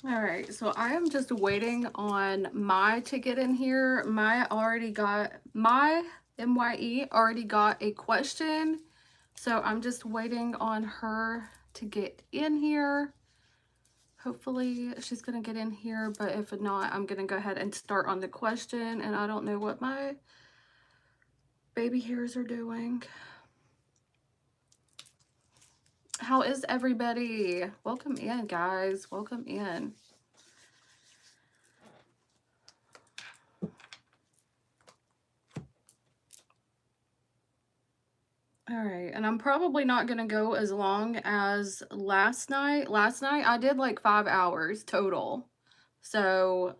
All right, so I am just waiting on my to get in here. My MYE already got a question. So I'm just waiting on her to get in here. Hopefully she's gonna get in here, but if not, I'm gonna go ahead and start on the question, and I don't know what my baby hairs are doing. How is everybody? Welcome in, guys. Welcome in. All right, and I'm probably not gonna go as long as last night. Last night I did like 5 hours total. So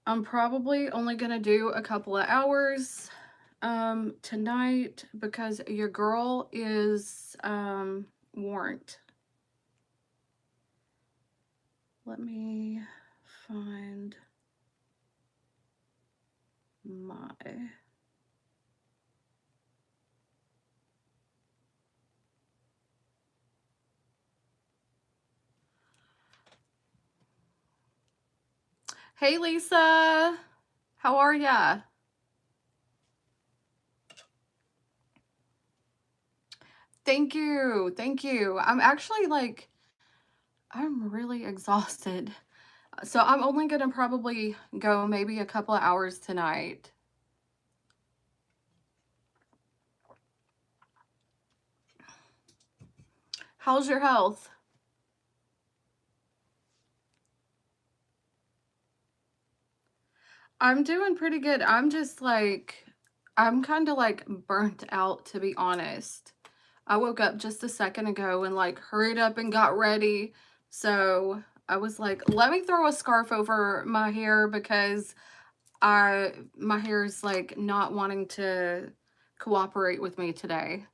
I'm probably only gonna do a couple of hours tonight because your girl is warned. Let me find my Hey Lisa, how are ya? Thank you, thank you. I'm actually like, I'm really exhausted. So I'm only gonna probably go maybe a couple of hours tonight. How's your health? I'm doing pretty good. I'm just like, I'm kind of like burnt out, to be honest. I woke up just a second ago and like hurried up and got ready. So I was like, let me throw a scarf over my hair because my hair is like not wanting to cooperate with me today.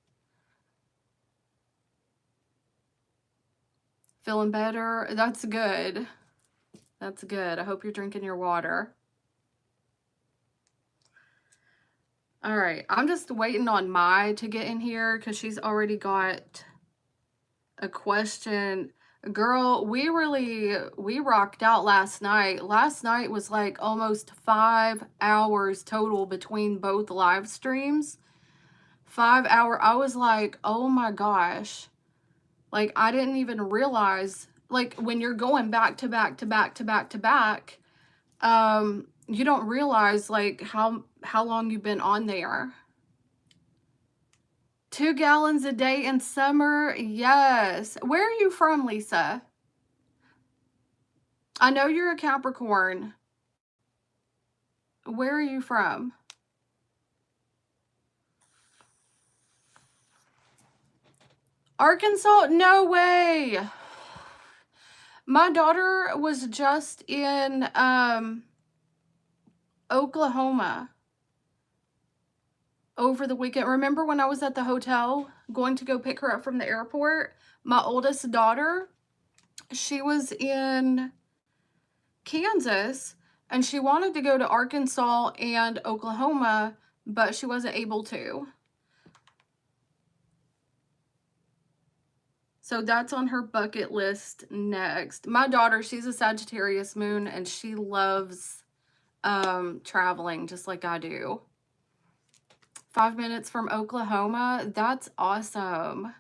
Feeling better? That's good. That's good. I hope you're drinking your water. All right, I'm just waiting on Mai to get in here because she's already got a question. Girl, we rocked out last night. Last night was like almost 5 hours total between both live streams. 5 hour. I was like, oh my gosh. Like I didn't even realize, like when you're going back to back to back to back to back, you don't realize like how long you've been on there. 2 gallons a day in summer? Yes. Where are you from, Lisa? I know you're a Capricorn. Where are you from? Arkansas? No way. My daughter was just in Oklahoma over the weekend. Remember when I was at the hotel going to go pick her up from the airport? My oldest daughter, she was in Kansas and she wanted to go to Arkansas and Oklahoma, but she wasn't able to. So that's on her bucket list next. My daughter, she's a Sagittarius moon and she loves traveling just like I do. 5 minutes from Oklahoma. That's awesome.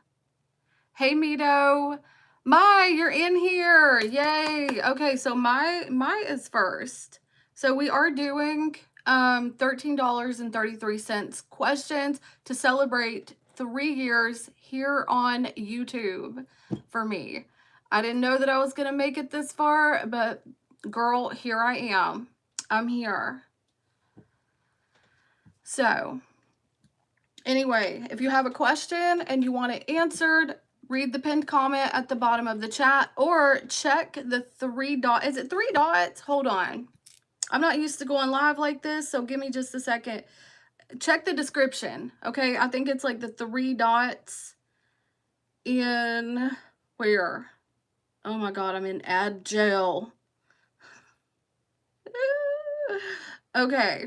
Hey Mito. Mai, you're in here. Yay. Okay, so Mai is first. So we are doing $13.33 questions to celebrate 3 years here on YouTube for me. I didn't know that I was going to make it this far, but girl, here I am. I'm here. So, anyway, if you have a question and you want it answered, read the pinned comment at the bottom of the chat or check the 3 dots. Is it 3 dots? Hold on. I'm not used to going live like this, so give me just a second. Check the description, okay? I think it's like the 3 dots in where? Oh my God, I'm in add gel. Okay.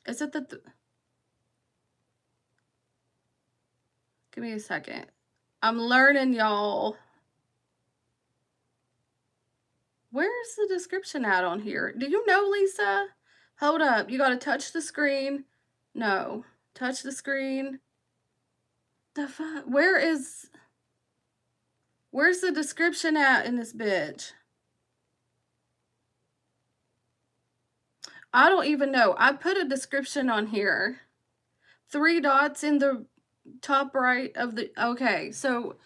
Is it the... Give me a second. I'm learning, y'all. Where's the description at on here? Do you know, Lisa? Hold up. You got to touch the screen. No. Touch the screen. The fuck? Where's the description at in this bitch? I don't even know. I put a description on here. 3 dots in the top right of the... Okay, so...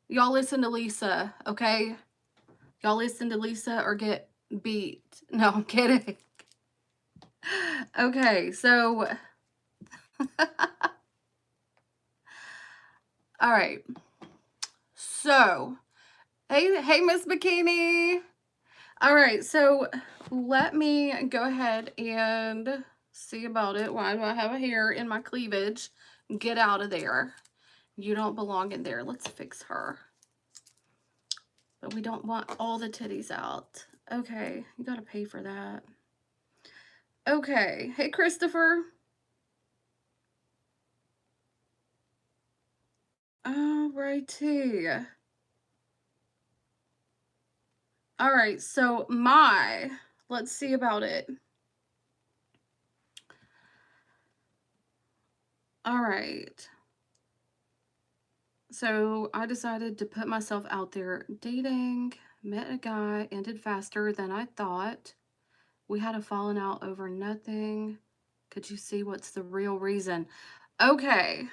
Y'all listen to Lisa, okay? Y'all listen to Lisa or get beat. No, I'm kidding. Okay, so... All right. So, hey, Miss Bikini. All right, so let me go ahead and see about it. Why do I have a hair in my cleavage? Get out of there. You don't belong in there. Let's fix her. But we don't want all the titties out. Okay, you gotta pay for that. Okay, hey, Christopher. Alrighty. All right, so let's see about it. All right. So I decided to put myself out there dating, met a guy, ended faster than I thought. We had a falling out over nothing. Could you see what's the real reason? Okay.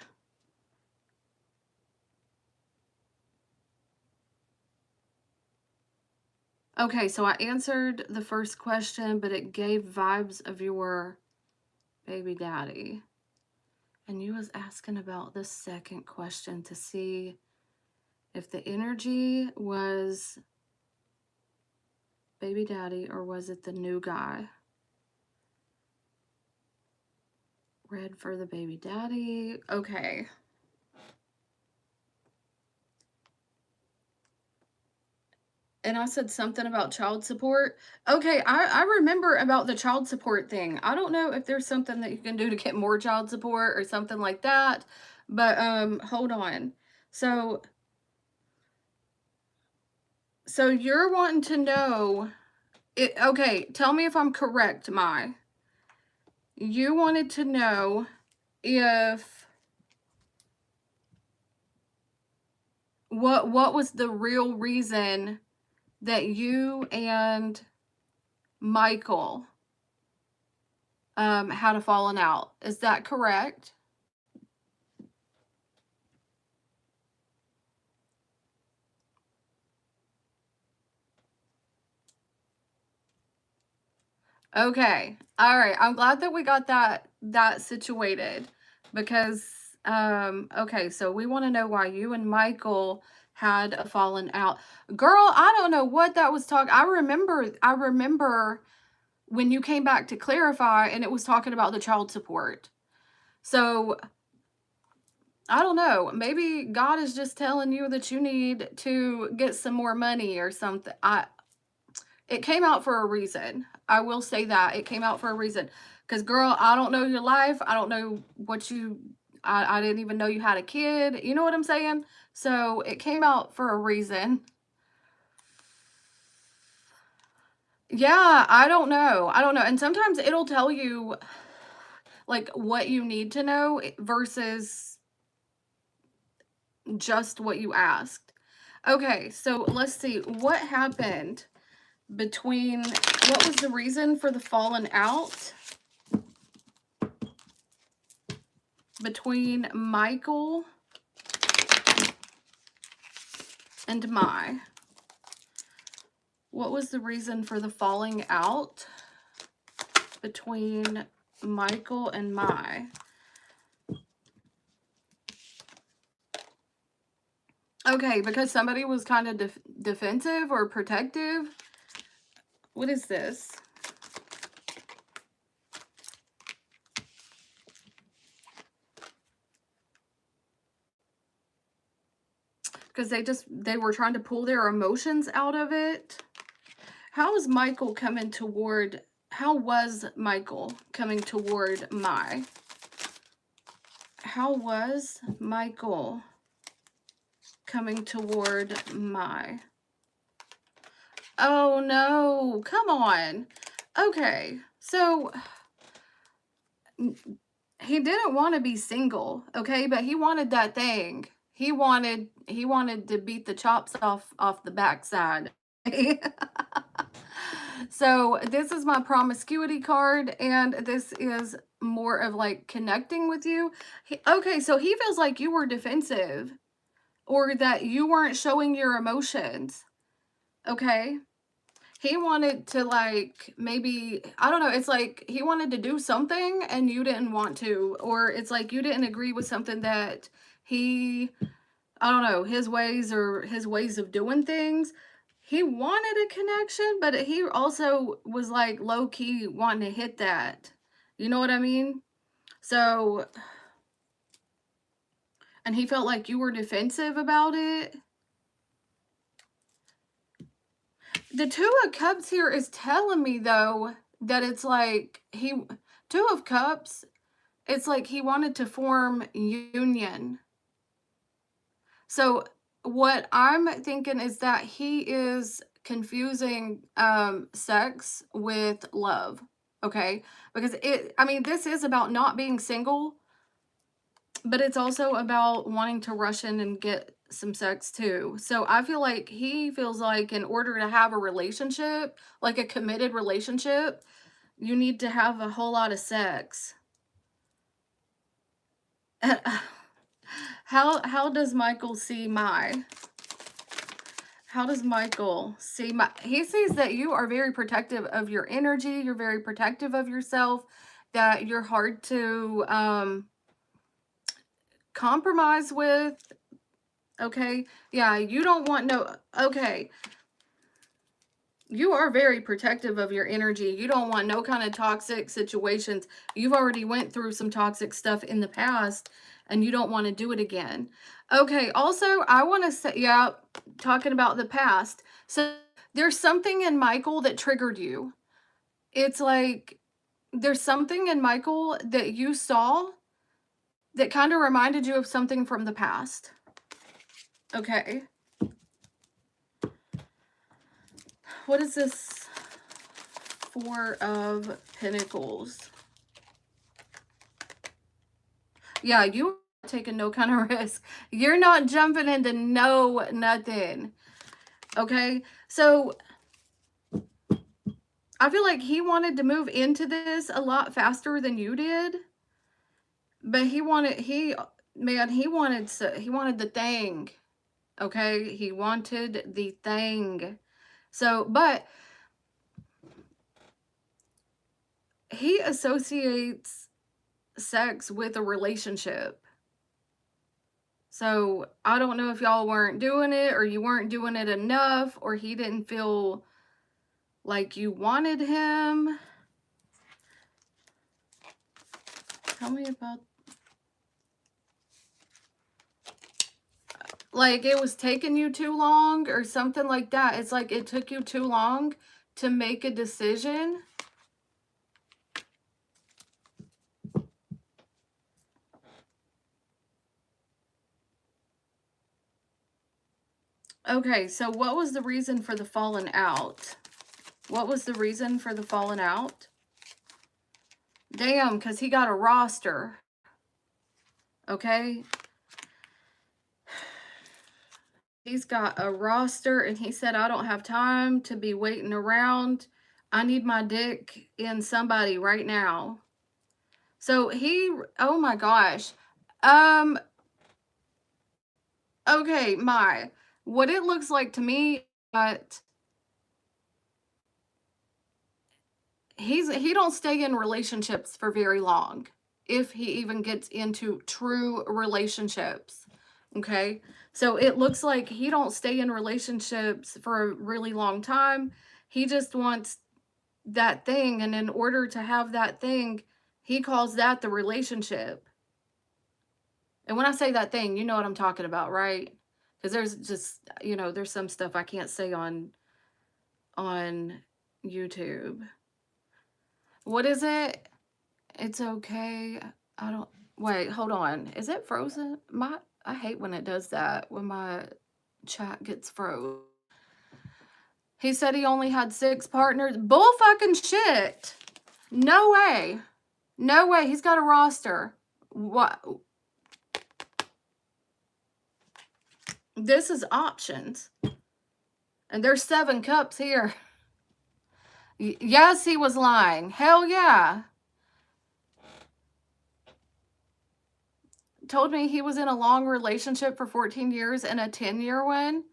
Okay, so I answered the first question, but it gave vibes of your baby daddy. And you was asking about the second question to see if the energy was baby daddy or was it the new guy? Red for the baby daddy. Okay. And I said something about child support. Okay, I remember about the child support thing. I don't know if there's something that you can do to get more child support or something like that. But hold on. So you're wanting to know it. Okay, tell me if I'm correct, Mai. You wanted to know if what was the real reason that you and Michael had a falling out. Is that correct? Okay. All right. I'm glad that we got that situated because okay, so we want to know why you and Michael had a falling out. Girl, I don't know what that was talking. I remember when you came back to clarify and it was talking about the child support. So I don't know. Maybe God is just telling you that you need to get some more money or something. It came out for a reason. I will say that. It came out for a reason. Because, girl, I don't know your life. I don't know what I didn't even know you had a kid. You know what I'm saying? So, it came out for a reason. Yeah, I don't know. I don't know. And sometimes it'll tell you, like, what you need to know versus just what you asked. Okay, so let's see. What happened what was the reason for the falling out between Michael and Mai? What was the reason for the falling out between Michael and Mai? Okay, because somebody was kind of defensive or protective. What is this? Because they were trying to pull their emotions out of it. How was Michael coming toward Mai? How was Michael coming toward Mai? Oh no, come on. Okay, so he didn't want to be single, okay, but he wanted that thing. He wanted to beat the chops off the backside. So this is my promiscuity card, and this is more of like connecting with you. Okay, so he feels like you were defensive or that you weren't showing your emotions. Okay. He wanted to, like, maybe, I don't know, it's like he wanted to do something and you didn't want to, or it's like you didn't agree with something that he, I don't know, his ways or his ways of doing things. He wanted a connection, but he also was like low key wanting to hit that. You know what I mean? So, and he felt like you were defensive about it. The Two of Cups here is telling me though that it's like Two of Cups, it's like he wanted to form union. So what I'm thinking is that he is confusing sex with love. Okay? Because I mean, this is about not being single, but it's also about wanting to rush in and get some sex too. So I feel like he feels like in order to have a relationship, like a committed relationship, you need to have a whole lot of sex. How does Michael see my? How does Michael see my? He sees that you are very protective of your energy, you're very protective of yourself, that you're hard to compromise with. Okay. Yeah, you don't want no. Okay. You are very protective of your energy. You don't want no kind of toxic situations. You've already went through some toxic stuff in the past and you don't want to do it again. Okay, also, I want to say, yeah, talking about the past. So there's something in Michael that triggered you. It's like there's something in Michael that you saw that kind of reminded you of something from the past. Okay. What is this? Four of Pentacles. Yeah, you are taking no kind of risk. You're not jumping into no nothing. Okay? So I feel like he wanted to move into this a lot faster than you did. But he wanted he wanted the thing. Okay? He wanted the thing. So, but he associates sex with a relationship. So I don't know if y'all weren't doing it or you weren't doing it enough or he didn't feel like you wanted him. Tell me about, like, it was taking you too long or something like that. It's like it took you too long to make a decision. Okay, so what was the reason for the falling out? What was the reason for the falling out? Damn, because he got a roster. Okay? He's got a roster and he said, I don't have time to be waiting around. I need my dick in somebody right now. So oh my gosh. Um, okay, what it looks like to me, but he don't stay in relationships for very long if he even gets into true relationships. Okay? So it looks like he don't stay in relationships for a really long time. He just wants that thing, and in order to have that thing, he calls that the relationship. And when I say that thing, you know what I'm talking about, right? Because there's just, there's some stuff I can't say on YouTube. What is it? It's okay. I don't wait, hold on. Is it frozen? I hate when it does that, when my chat gets froze. He said he only had 6 partners. Bull fucking shit. No way. No way. He's got a roster. What? This is options. And there's 7 cups here. Yes, he was lying. Hell yeah. Told me he was in a long relationship for 14 years and a 10-year one.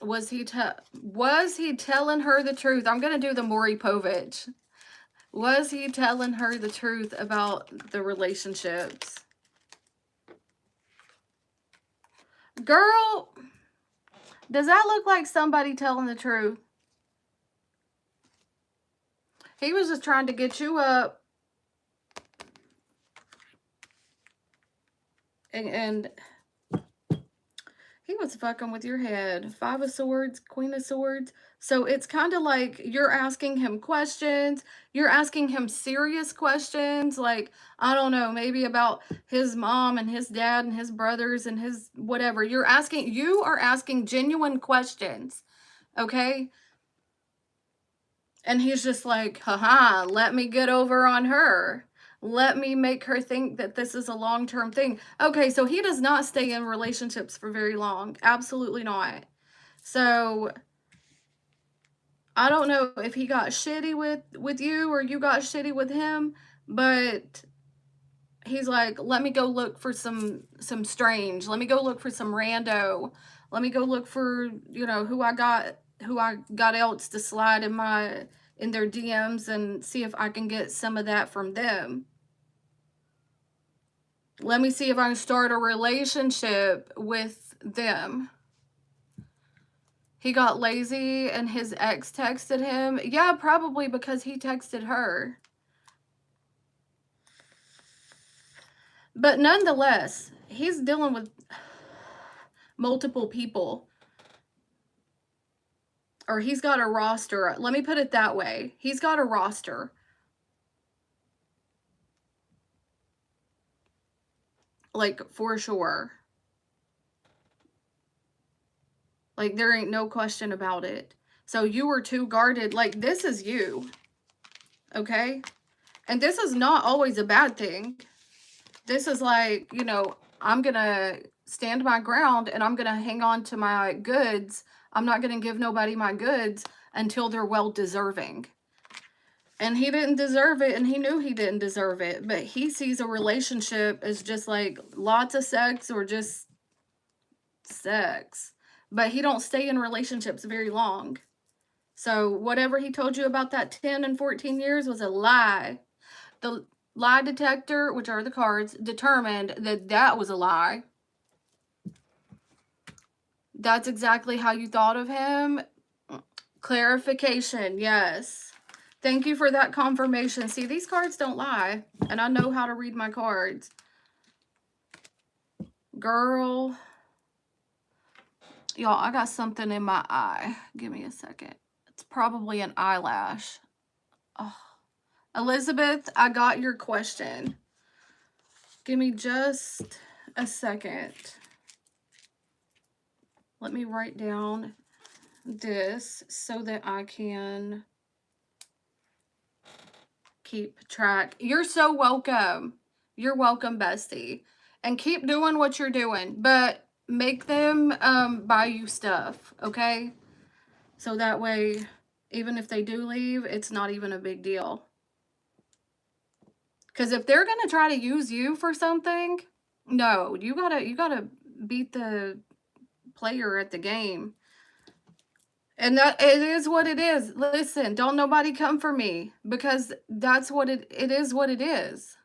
Was he telling her the truth? I'm going to do the Maury Povich. Was he telling her the truth about the relationships? Girl, does that look like somebody telling the truth? He was just trying to get you up. And he was fucking with your head. 5 of Swords, Queen of Swords. So it's kind of like you're asking him questions. You're asking him serious questions. Like, I don't know, maybe about his mom and his dad and his brothers and his whatever. You are asking genuine questions. Okay? And he's just like, haha, let me get over on her. Let me make her think that this is a long-term thing. Okay, so he does not stay in relationships for very long. Absolutely not. So I don't know if he got shitty with you or you got shitty with him, but he's like, let me go look for some strange. Let me go look for some rando. Let me go look for, you know, who I got else to slide in their DMs and see if I can get some of that from them. Let me see if I can start a relationship with them. He got lazy and his ex texted him. Yeah, probably because he texted her. But nonetheless, he's dealing with multiple people. Or he's got a roster. Let me put it that way. He's got a roster. Like, for sure. Like, there ain't no question about it. So you were too guarded. Like, this is you. Okay? And this is not always a bad thing. This is like, you know, I'm going to stand my ground and I'm going to hang on to my goods. I'm not going to give nobody my goods until they're well deserving. And he didn't deserve it, and he knew he didn't deserve it. But he sees a relationship as just like lots of sex or just sex. But he don't stay in relationships very long. So whatever he told you about that 10 and 14 years was a lie. The lie detector, which are the cards, determined that that was a lie. That's exactly how you thought of him. Clarification, yes. Thank you for that confirmation. See, these cards don't lie, and I know how to read my cards. Girl. Y'all, I got something in my eye. Give me a second. It's probably an eyelash. Oh. Elizabeth, I got your question. Give me just a second. Let me write down this so that I can keep track. You're so welcome. You're welcome, bestie. And keep doing what you're doing, but make them buy you stuff, okay? So that way, even if they do leave, it's not even a big deal. Because if they're gonna try to use you for something, no, you gotta beat the player at the game. And that it is what it is. Listen, don't nobody come for me, because that's what it is what it is.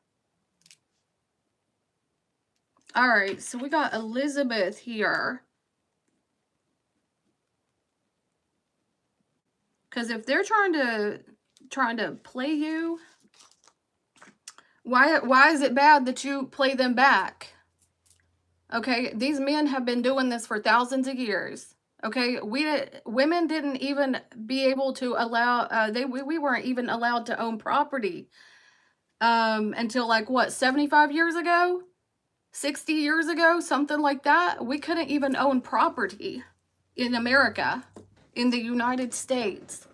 All right, so we got Elizabeth here. Because if they're trying to play you, why is it bad that you play them back? Okay, these men have been doing this for thousands of years. Okay, women didn't even be able to allow we weren't even allowed to own property until like what, 75 years ago? 60 years ago, something like that, we couldn't even own property in America, in the United States.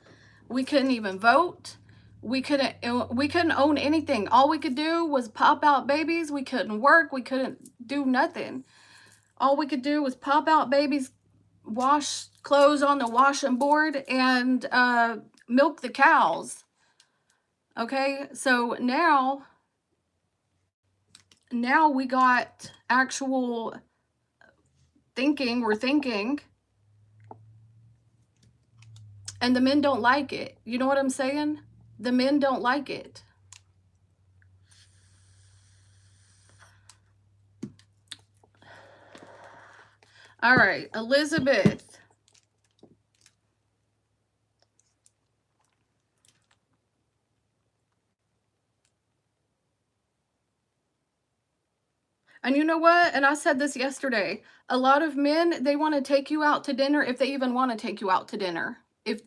We couldn't even vote. We couldn't own anything. All we could do was pop out babies. We couldn't work. We couldn't do nothing. All we could do was pop out babies, wash clothes on the washing board, and milk the cows. Okay, so now we got actual thinking. We're thinking, and the men don't like it. You know what I'm saying? The men don't like it. All right, Elizabeth. And you know what? And I said this yesterday. A lot of men, they want to take you out to dinner if they even want to take you out to dinner.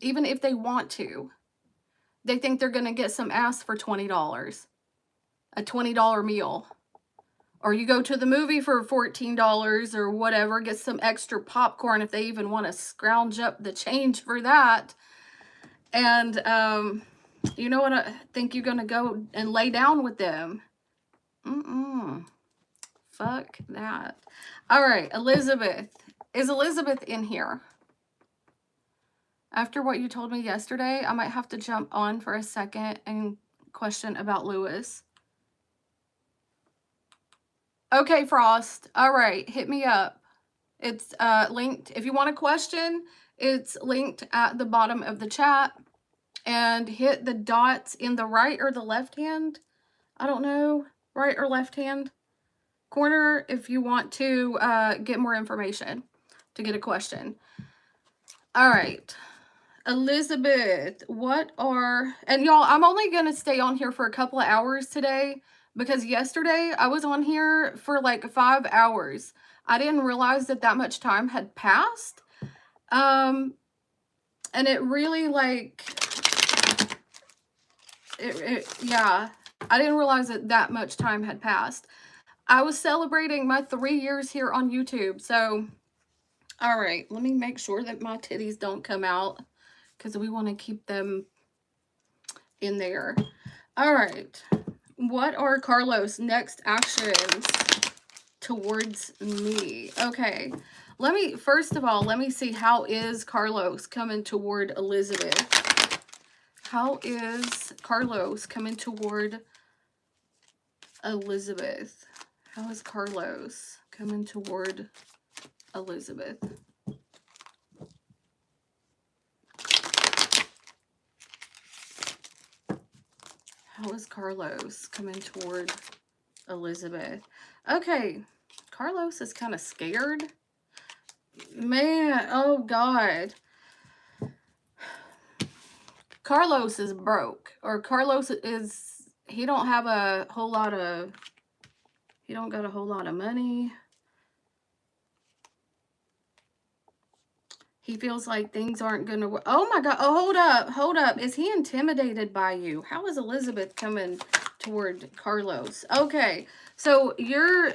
Even if they want to. They think they're going to get some ass for $20. A $20 meal. Or you go to the movie for $14 or whatever, get some extra popcorn if they even want to scrounge up the change for that. And you know what? I think you're going to go and lay down with them. Fuck that. All right, Elizabeth. Is Elizabeth in here? After what you told me yesterday, I might have to jump on for a second and question about Lewis. Okay, Frost. All right, hit me up. It's linked. If you want a question, it's linked at the bottom of the chat. And hit the dots in the right or the left hand. I don't know. Right or left hand corner if you want to get more information to get a question. All right. Elizabeth, and y'all, I'm only going to stay on here for a couple of hours today because yesterday I was on here for like 5 hours. I didn't realize that much time had passed. And it really yeah, I didn't realize that much time had passed. I was celebrating my 3 years here on YouTube. So, all right, let me make sure that my titties don't come out because we want to keep them in there. All right. What are Carlos' next actions towards me? Okay. First of all, let me see how is Carlos coming toward Elizabeth. How is Carlos coming toward Elizabeth? How is Carlos coming toward Elizabeth? How is Carlos coming toward Elizabeth? Okay, Carlos is kind of scared. Man, oh God. Carlos is broke. Or Carlos is, he don't got a whole lot of money. He feels like things aren't going to work. Oh my God. Oh, hold up. Is he intimidated by you? How is Elizabeth coming toward Carlos? Okay. So you're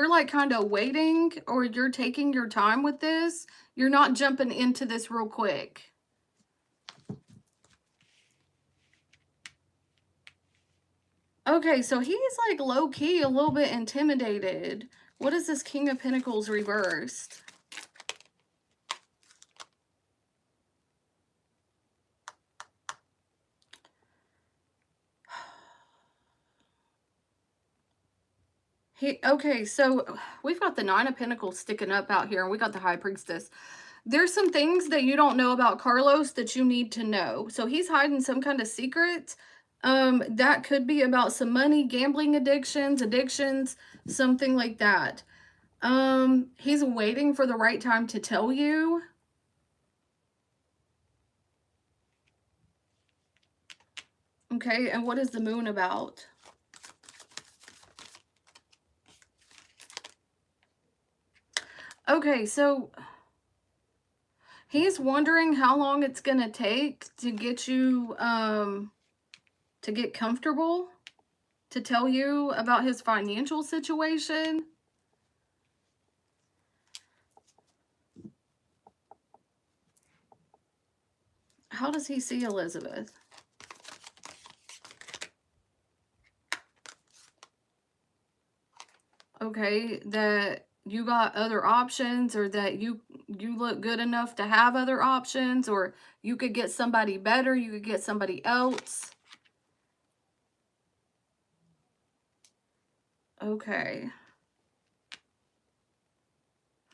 like kind of waiting, or you're taking your time with this. You're not jumping into this real quick. Okay, so he's like low-key a little bit intimidated. What is this King of Pentacles reversed? Okay, so we've got the Nine of Pentacles sticking up out here, and we got the High Priestess. There's some things that you don't know about Carlos that you need to know. So he's hiding some kind of secret. That could be about some money, gambling addictions, something like that. He's waiting for the right time to tell you. Okay, and what is the Moon about? Okay, so he's wondering how long it's going to take to get you, to get comfortable, to tell you about his financial situation. How does he see Elizabeth? Okay, that you got other options, or that you look good enough to have other options, or you could get somebody better, you could get somebody else. Okay.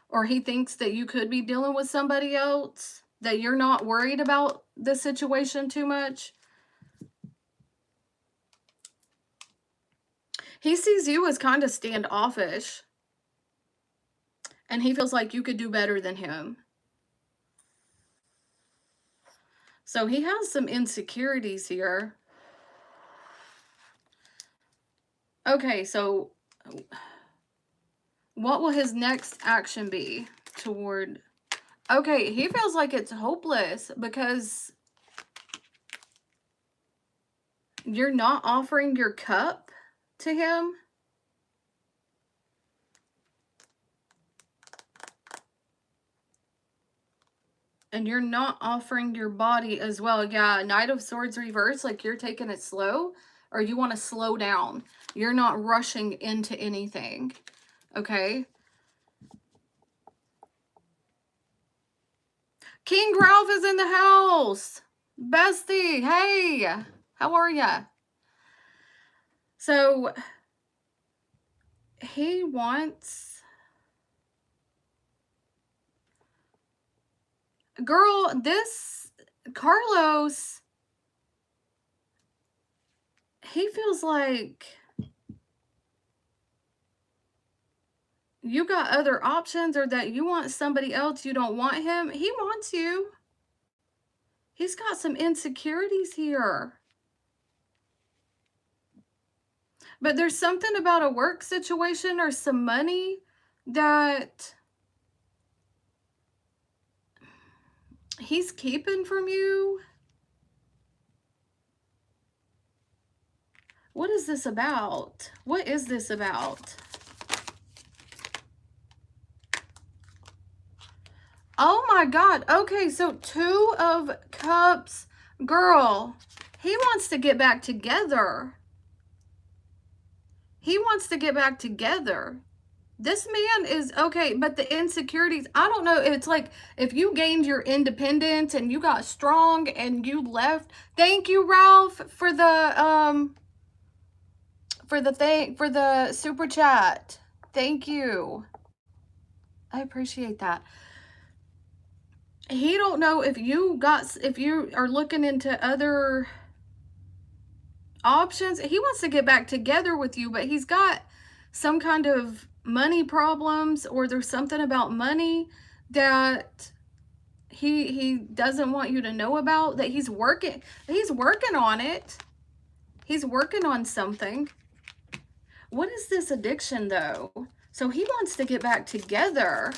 Or he thinks that you could be dealing with somebody else, that you're not worried about the situation too much. He sees you as kind of standoffish, and he feels like you could do better than him. So he has some insecurities here. Okay, so what will his next action be toward... Okay, he feels like it's hopeless because you're not offering your cup to him. And you're not offering your body as well. Yeah, Knight of Swords reverse, like you're taking it slow, or you want to slow down. You're not rushing into anything. Okay? King Ralph is in the house. Bestie, hey. How are ya? So, he wants... Girl, this Carlos, he feels like you got other options, or that you want somebody else, you don't want him. He wants you. He's got some insecurities here. But there's something about a work situation or some money that he's keeping from you. What is this about? What is this about? Oh my God. Okay, so 2 of Cups. Girl, he wants to get back together. He wants to get back together. This man is okay, but the insecurities, I don't know. It's like if you gained your independence and you got strong and you left. Thank you, Ralph, for the for the super chat. Thank you. I appreciate that. He don't know if you are looking into other options. He wants to get back together with you, but he's got some kind of money problems, or there's something about money that he doesn't want you to know about, that he's working on it. He's working on something. What is this addiction though? So he wants to get back together.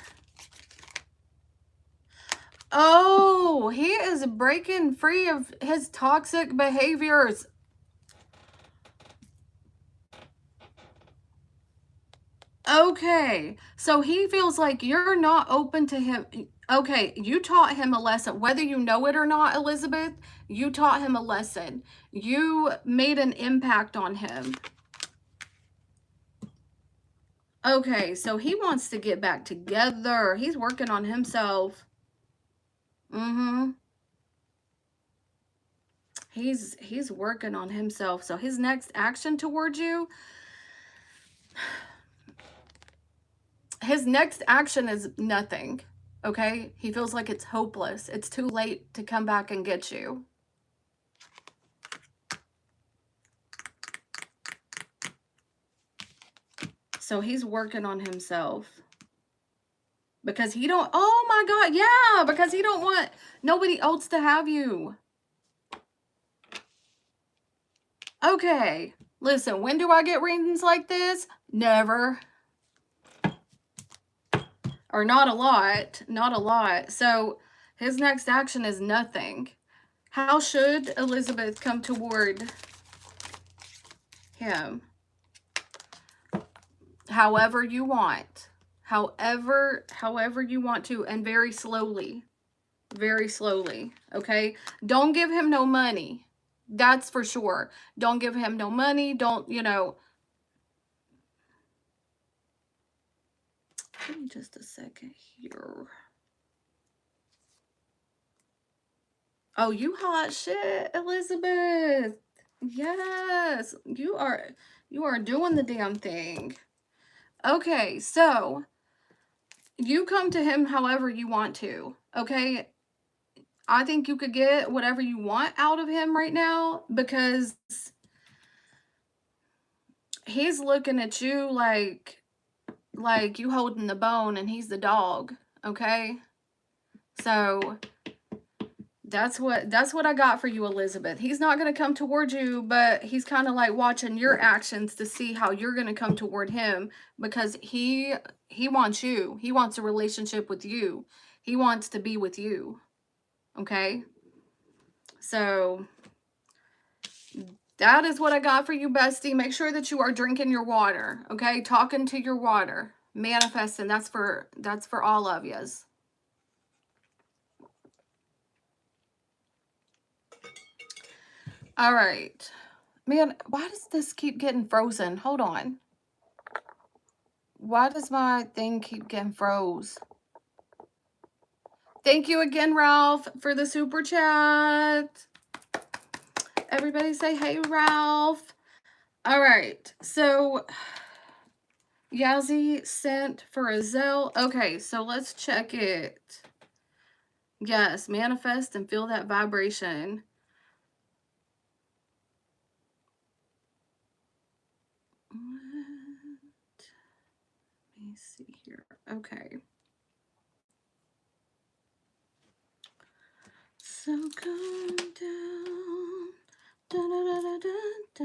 Oh, he is breaking free of his toxic behaviors. Okay, so he feels like you're not open to him. Okay, you taught him a lesson. Whether you know it or not, Elizabeth, you taught him a lesson. You made an impact on him. Okay, so he wants to get back together. He's working on himself. He's working on himself. So his next action towards you, his next action is nothing. Okay? He feels like it's hopeless. It's too late to come back and get you. So he's working on himself. Because he don't... Oh my God, yeah! Because he don't want nobody else to have you. Okay. Listen, when do I get readings like this? Never. Or not a lot. Not a lot. So his next action is nothing. How should Elizabeth come toward him? However you want. However you want to, and very slowly. very slowly, okay? Don't give him no money. That's for sure. Don't give him no money. Don't, you know. Give me just a second here. Oh, you hot shit, Elizabeth. Yes, you are doing the damn thing. Okay, so you come to him however you want to, okay? I think you could get whatever you want out of him right now because he's looking at you like you holding the bone and he's the dog, okay? So that's what I got for you, Elizabeth. He's not going to come towards you, but he's kind of like watching your actions to see how you're going to come toward him because he wants you. He wants a relationship with you. He wants to be with you. Okay? So that is what I got for you, bestie. Make sure that you are drinking your water, okay? Talking to your water. Manifesting. That's for all of yous. All right. Man, why does this keep getting frozen? Hold on. Why does my thing keep getting froze? Thank you again, Ralph, for the super chat. Everybody say, hey, Ralph. All right. So, Yazzie sent for a Zelle. Okay, so let's check it. Yes, manifest and feel that vibration. Let me see here. Okay. So come down. Da, da, da, da, da, da,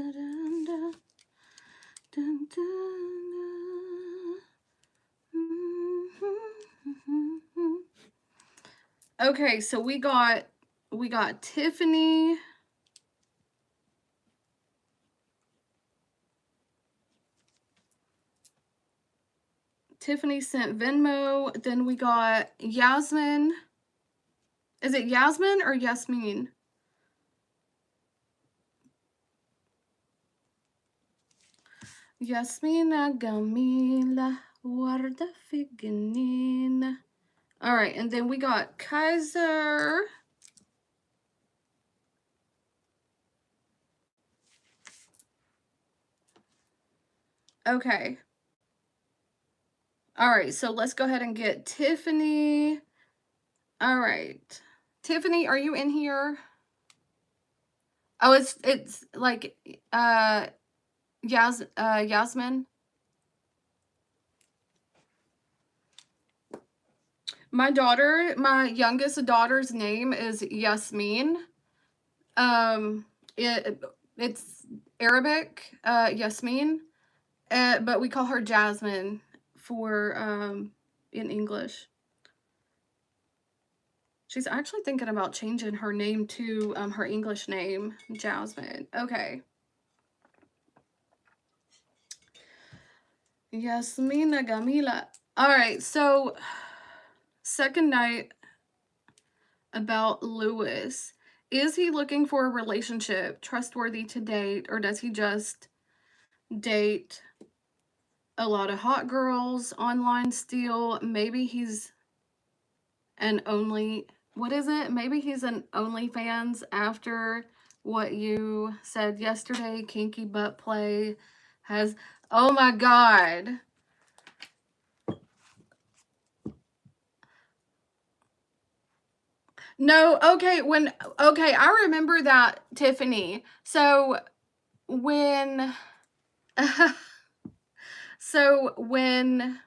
da, dun, dun, mm-hmm. Okay, so we got Tiffany. Tiffany sent Venmo. Then we got Yasmin. Is it Yasmin or Yasmin? Yasmina Gamila Warda Figinin. All right, and then we got Kaiser. Okay. All right, so let's go ahead and get Tiffany. All right. Tiffany, are you in here? Oh, it's like Yasmin. My youngest daughter's name is Yasmin. It's Arabic, Yasmin, but we call her Jasmine for in English. She's actually thinking about changing her name to her English name, Jasmine. Okay. Yasmina Gamila. All right, so second night about Lewis. Is he looking for a relationship, trustworthy to date, or does he just date a lot of hot girls online still? Maybe he's an only, what is it? Maybe he's an OnlyFans after what you said yesterday. Kinky butt play has, oh my God. No, okay, I remember that, Tiffany. So when when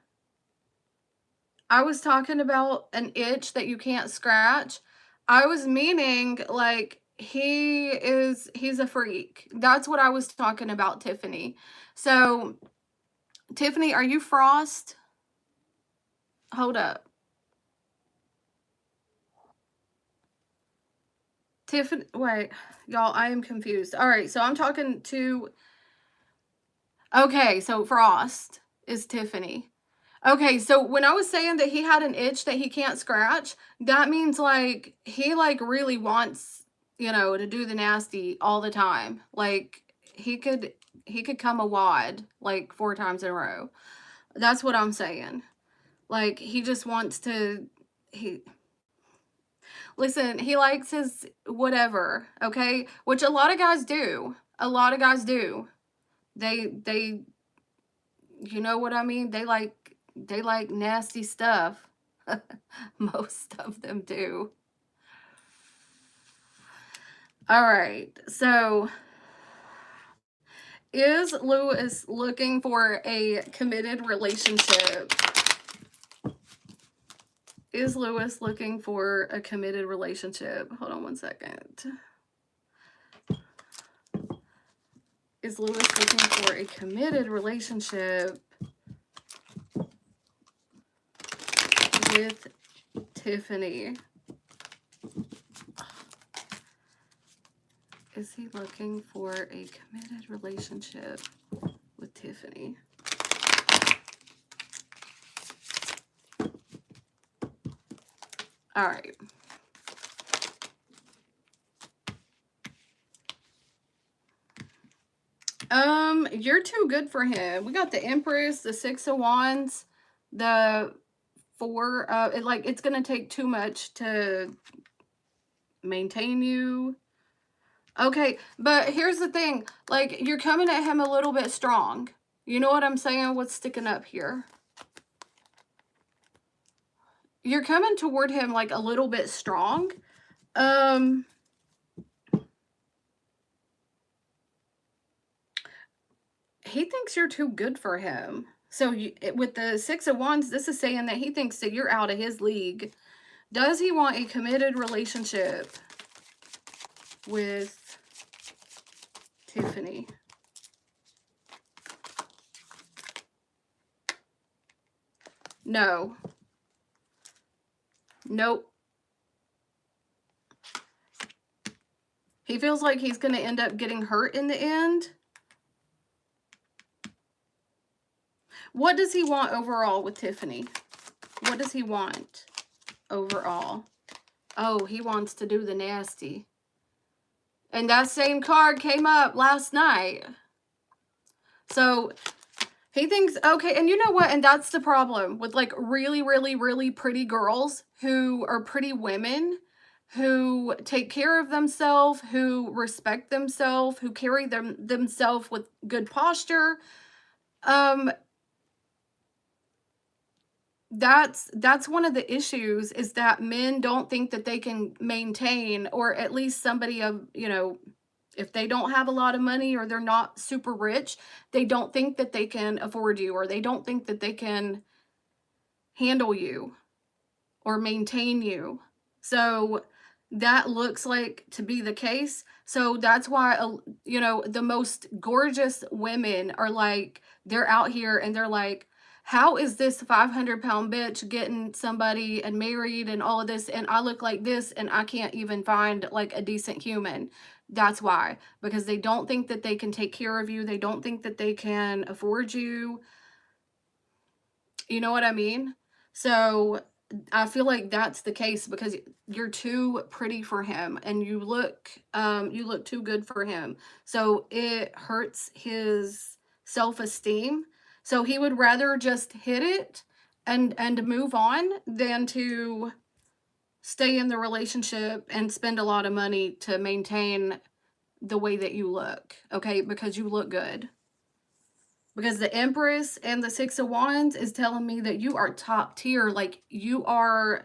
I was talking about an itch that you can't scratch, I was meaning like he's a freak. That's what I was talking about, Tiffany. So, Tiffany, are you Frost? Hold up. Tiffany, wait, y'all, I am confused. All right, so I'm talking to, okay, so Frost is Tiffany. Okay, so when I was saying that he had an itch that he can't scratch, that means like he like really wants, to do the nasty all the time. Like he could come a wad like 4 times in a row. That's what I'm saying. Like he just wants to he listen, he likes his whatever, okay? Which a lot of guys do. A lot of guys do. They you know what I mean? They like nasty stuff. Most of them do. All right. So, is Lewis looking for a committed relationship? Is Lewis looking for a committed relationship? Hold on one second. Is Lewis looking for a committed relationship with Tiffany? Is he looking for a committed relationship with Tiffany? All right. You're too good for him. We got the Empress, the Six of Wands, the Four. It's gonna take too much to maintain you. Okay, but here's the thing. Like, you're coming at him a little bit strong. You know what I'm saying? What's sticking up here? You're coming toward him like a little bit strong. He thinks you're too good for him. So with the Six of Wands, this is saying that he thinks that you're out of his league. Does he want a committed relationship with Tiffany? No. Nope. He feels like he's going to end up getting hurt in the end. What does he want overall with Tiffany? What does he want overall? Oh, he wants to do the nasty. And that same card came up last night. So he thinks, okay, and you know what? And that's the problem with like really, really, really pretty girls who are pretty women, who take care of themselves, who respect themselves, who carry themselves with good posture. That's one of the issues, is that men don't think that they can maintain, or at least somebody of, if they don't have a lot of money or they're not super rich, they don't think that they can afford you, or they don't think that they can handle you or maintain you. So that looks like to be the case. So that's why, the most gorgeous women are like, they're out here and they're like, how is this 500-pound bitch getting somebody and married and all of this, and I look like this and I can't even find like a decent human? That's why, because they don't think that they can take care of you. They don't think that they can afford you. You know what I mean? So I feel like that's the case, because you're too pretty for him and you look too good for him. So it hurts his self-esteem. So he would rather just hit it and move on than to stay in the relationship and spend a lot of money to maintain the way that you look, okay? Because you look good. Because the Empress and the Six of Wands is telling me that you are top tier. Like, you're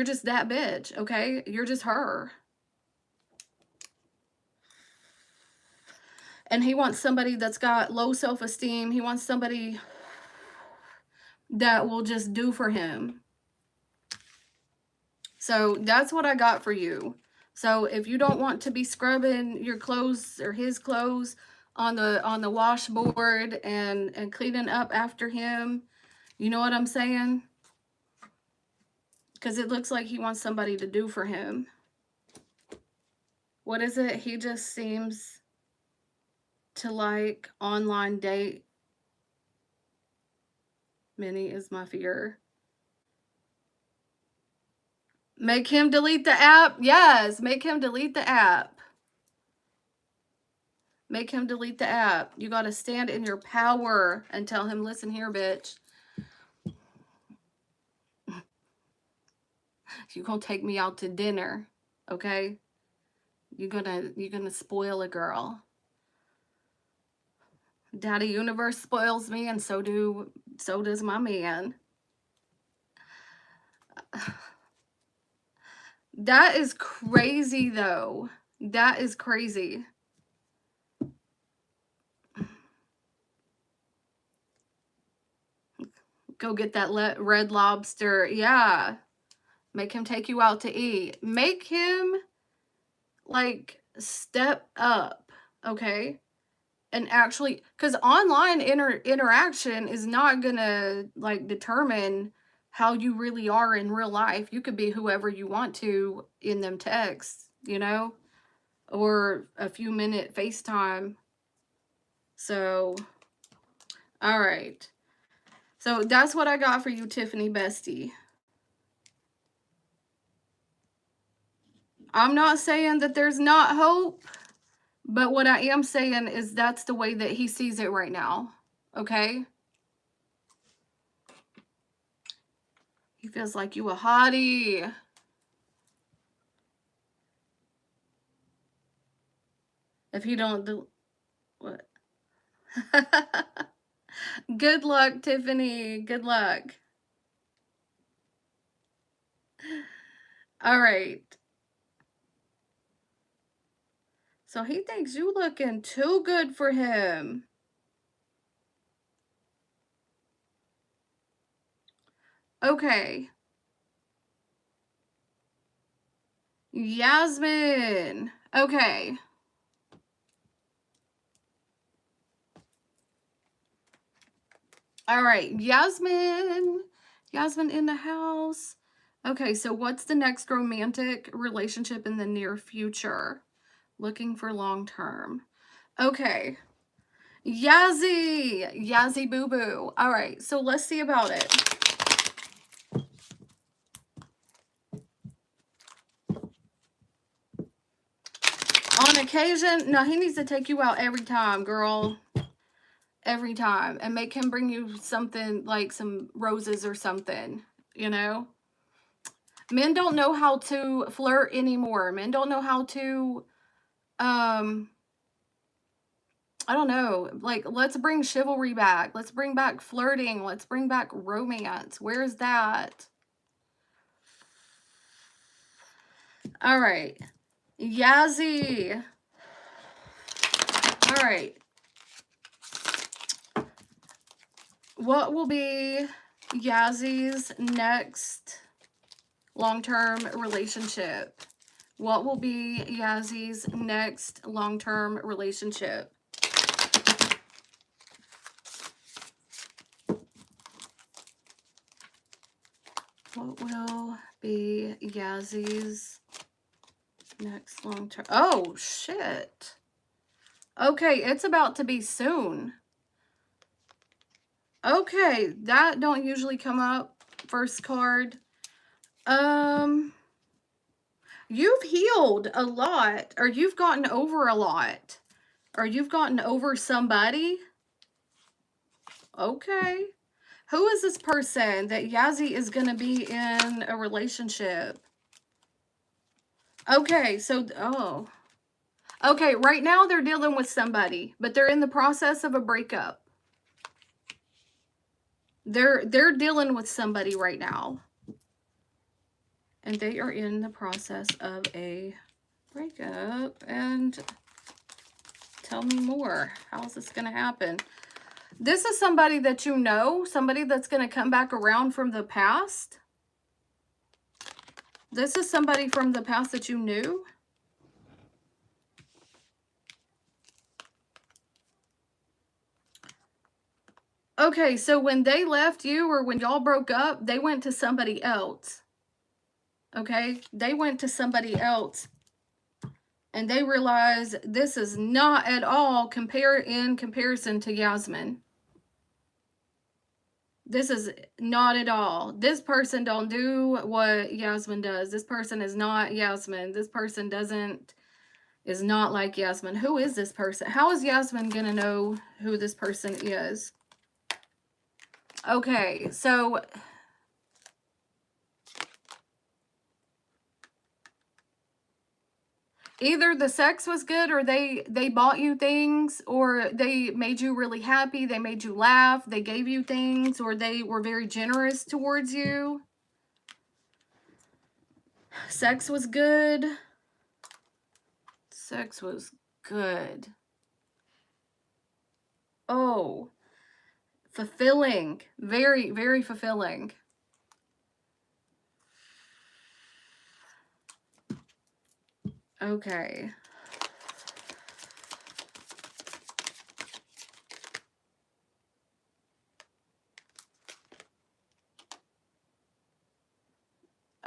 just that bitch, okay? You're just her. And he wants somebody that's got low self-esteem. He wants somebody that will just do for him. So that's what I got for you. So if you don't want to be scrubbing your clothes or his clothes on the washboard and cleaning up after him, you know what I'm saying? Because it looks like he wants somebody to do for him. What is it? He just seems to like online date Many is my fear. Make him delete the app. Yes, make him delete the app. Make him delete the app. You got to stand in your power and tell him, listen here, bitch. You gonna take me out to dinner, okay? You're gonna spoil a girl. Daddy Universe spoils me, and so does my man. That is crazy, though. That is crazy. Go get that Red Lobster. Yeah. Make him take you out to eat. Make him, like, step up, okay? And actually, because online interaction is not gonna, like, determine how you really are in real life. You could be whoever you want to in them texts, you know? Or a few minute FaceTime. So, all right. So that's what I got for you, Tiffany Bestie. I'm not saying that there's not hope, but what I am saying is that's the way that he sees it right now. Okay? He feels like you a hottie. If he don't do what? Good luck, Tiffany. Good luck. All right. So he thinks you looking too good for him. Okay. Yasmin. Okay. All right. Yasmin. Yasmin in the house. Okay, so what's the next romantic relationship in the near future? Looking for long term. Okay. Yazzie. Yazzie boo boo. All right, so let's see about it. On occasion, no, he needs to take you out every time, girl. Every time. And make him bring you something like some roses or something, you know? Men don't know how to flirt anymore. Men don't know how to, I don't know, like, let's bring chivalry back. Let's bring back flirting. Let's bring back romance. Where's that? All right. Yazzie. All right. What will be Yazzie's next long-term relationship? What will be Yazzie's next long-term relationship? What will be Yazzie's next long-term? Oh, shit. Okay, it's about to be soon. Okay, that don't usually come up. First card. You've healed a lot, or you've gotten over a lot, or you've gotten over somebody. Okay. Who is this person that Yazzie is going to be in a relationship? Okay, so, oh. Okay, right now they're dealing with somebody, but they're in the process of a breakup. They're dealing with somebody right now. And they are in the process of a breakup. And tell me more. How's this going to happen? This is somebody that you know, somebody that's going to come back around from the past. This is somebody from the past that you knew. Okay, so when they left you or when y'all broke up, they went to somebody else. Okay? They went to somebody else. And they realized this is not at all in comparison to Yasmin. This is not at all. This person don't do what Yasmin does. This person is not Yasmin. This person is not like Yasmin. Who is this person? How is Yasmin gonna know who this person is? Okay, so either the sex was good, or they bought you things, or they made you really happy, they made you laugh, they gave you things, or they were very generous towards you. Sex was good. Sex was good. Oh, fulfilling. Very, very fulfilling. Okay.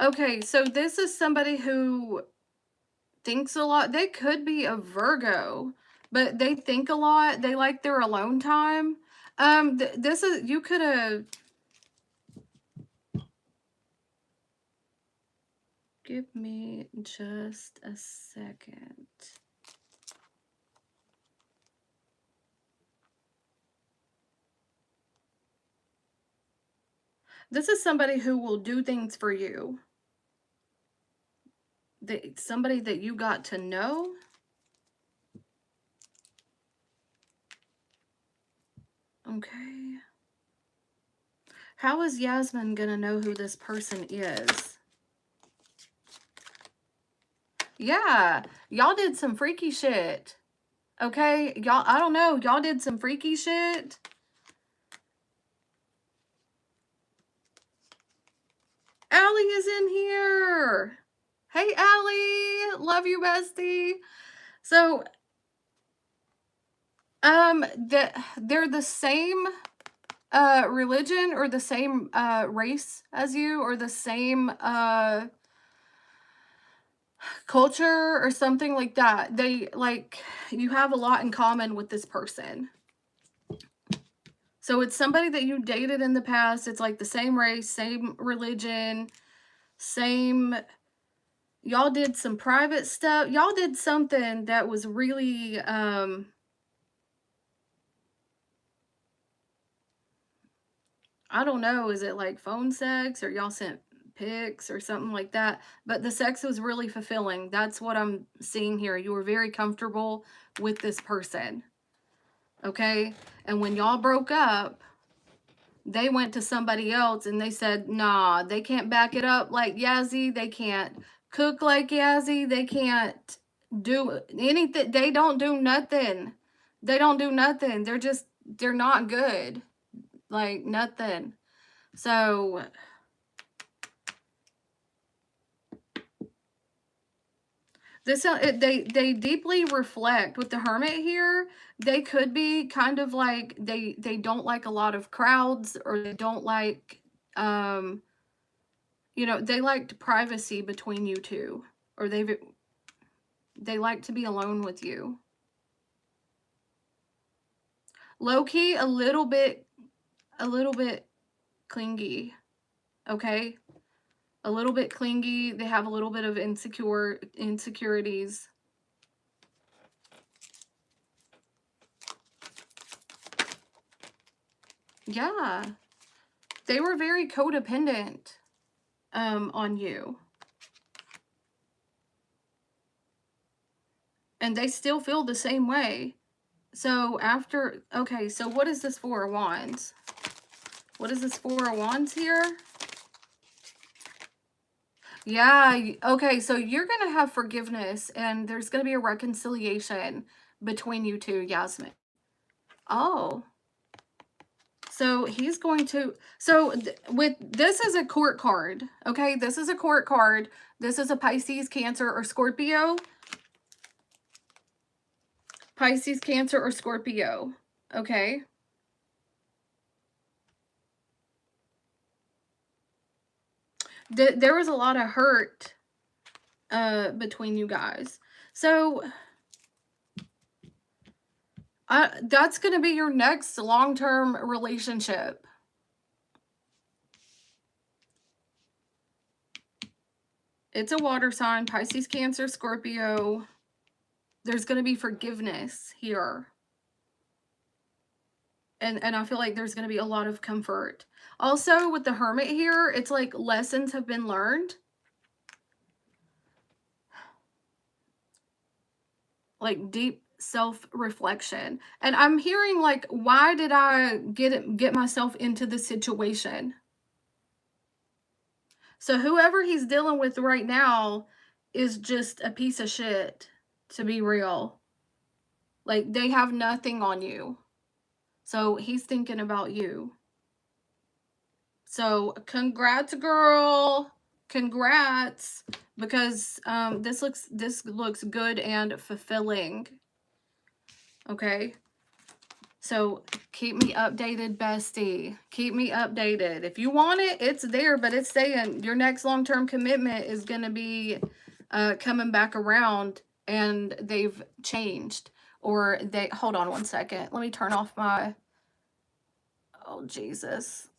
Okay, so this is somebody who thinks a lot. They could be a Virgo, but they think a lot. They like their alone time. This is, you could have, give me just a second. This is somebody who will do things for you. Somebody that you got to know. Okay. How is Yasmin gonna know who this person is? Yeah, y'all did some freaky shit. Okay, y'all, I don't know, y'all did some freaky shit. Allie is in here. Hey, Allie, love you, bestie. So, they're the same religion, or the same race as you, or the same culture, or something like that. They, like, you have a lot in common with this person. So it's somebody that you dated in the past. It's like the same race, same religion, same, y'all did some private stuff. Y'all did something that was really I don't know, is it like phone sex, or y'all sent pics or something like that? But the sex was really fulfilling. That's what I'm seeing here. You were very comfortable with this person. Okay? And when y'all broke up, they went to somebody else and they said, nah, they can't back it up like Yazzie. They can't cook like Yazzie. They can't do anything. They don't do nothing. They don't do nothing. They're not good. Like, nothing. So they deeply reflect with the Hermit here. They could be kind of like, they don't like a lot of crowds, or they don't like, you know, they liked privacy between you two, or they like to be alone with you. Low key, a little bit clingy. Okay, a little bit clingy. They have a little bit of insecurities. Yeah, they were very codependent on you, and they still feel the same way. So after, okay, so what is this Four of Wands? What is this Four of Wands here? Yeah, okay, so you're going to have forgiveness, and there's going to be a reconciliation between you two, Yasmin. Oh. So he's going to, so with, this is a court card, okay? This is a court card. This is a Pisces, Cancer, or Scorpio. Pisces, Cancer, or Scorpio, okay? There was a lot of hurt between you guys. So that's going to be your next long-term relationship. It's a water sign, Pisces, Cancer, Scorpio. There's going to be forgiveness here. And I feel like there's going to be a lot of comfort. Also, with the Hermit here, it's like lessons have been learned. Like deep self-reflection. And I'm hearing like, why did I get myself into this situation? So whoever he's dealing with right now is just a piece of shit, to be real. Like, they have nothing on you. So he's thinking about you. So congrats, girl. Congrats. Because this looks good and fulfilling. Okay. So keep me updated, bestie. Keep me updated. If you want it, it's there, but it's saying your next long-term commitment is going to be coming back around, and they've changed. Or they, hold on one second. Let me turn off my, oh, Jesus.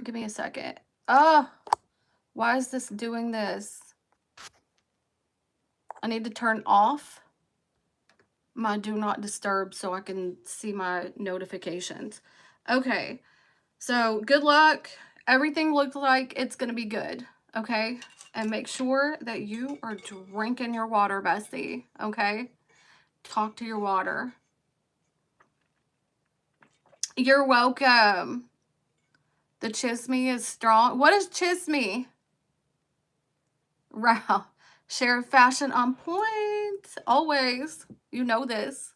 Give me a second. Oh, why is this doing this? I need to turn off my do not disturb so I can see my notifications. Okay, so good luck. Everything looks like it's gonna be good, okay? And make sure that you are drinking your water, bestie, okay? Talk to your water. You're welcome. The chisme is strong. What is chisme? Wow. Share fashion on point. Always. You know this.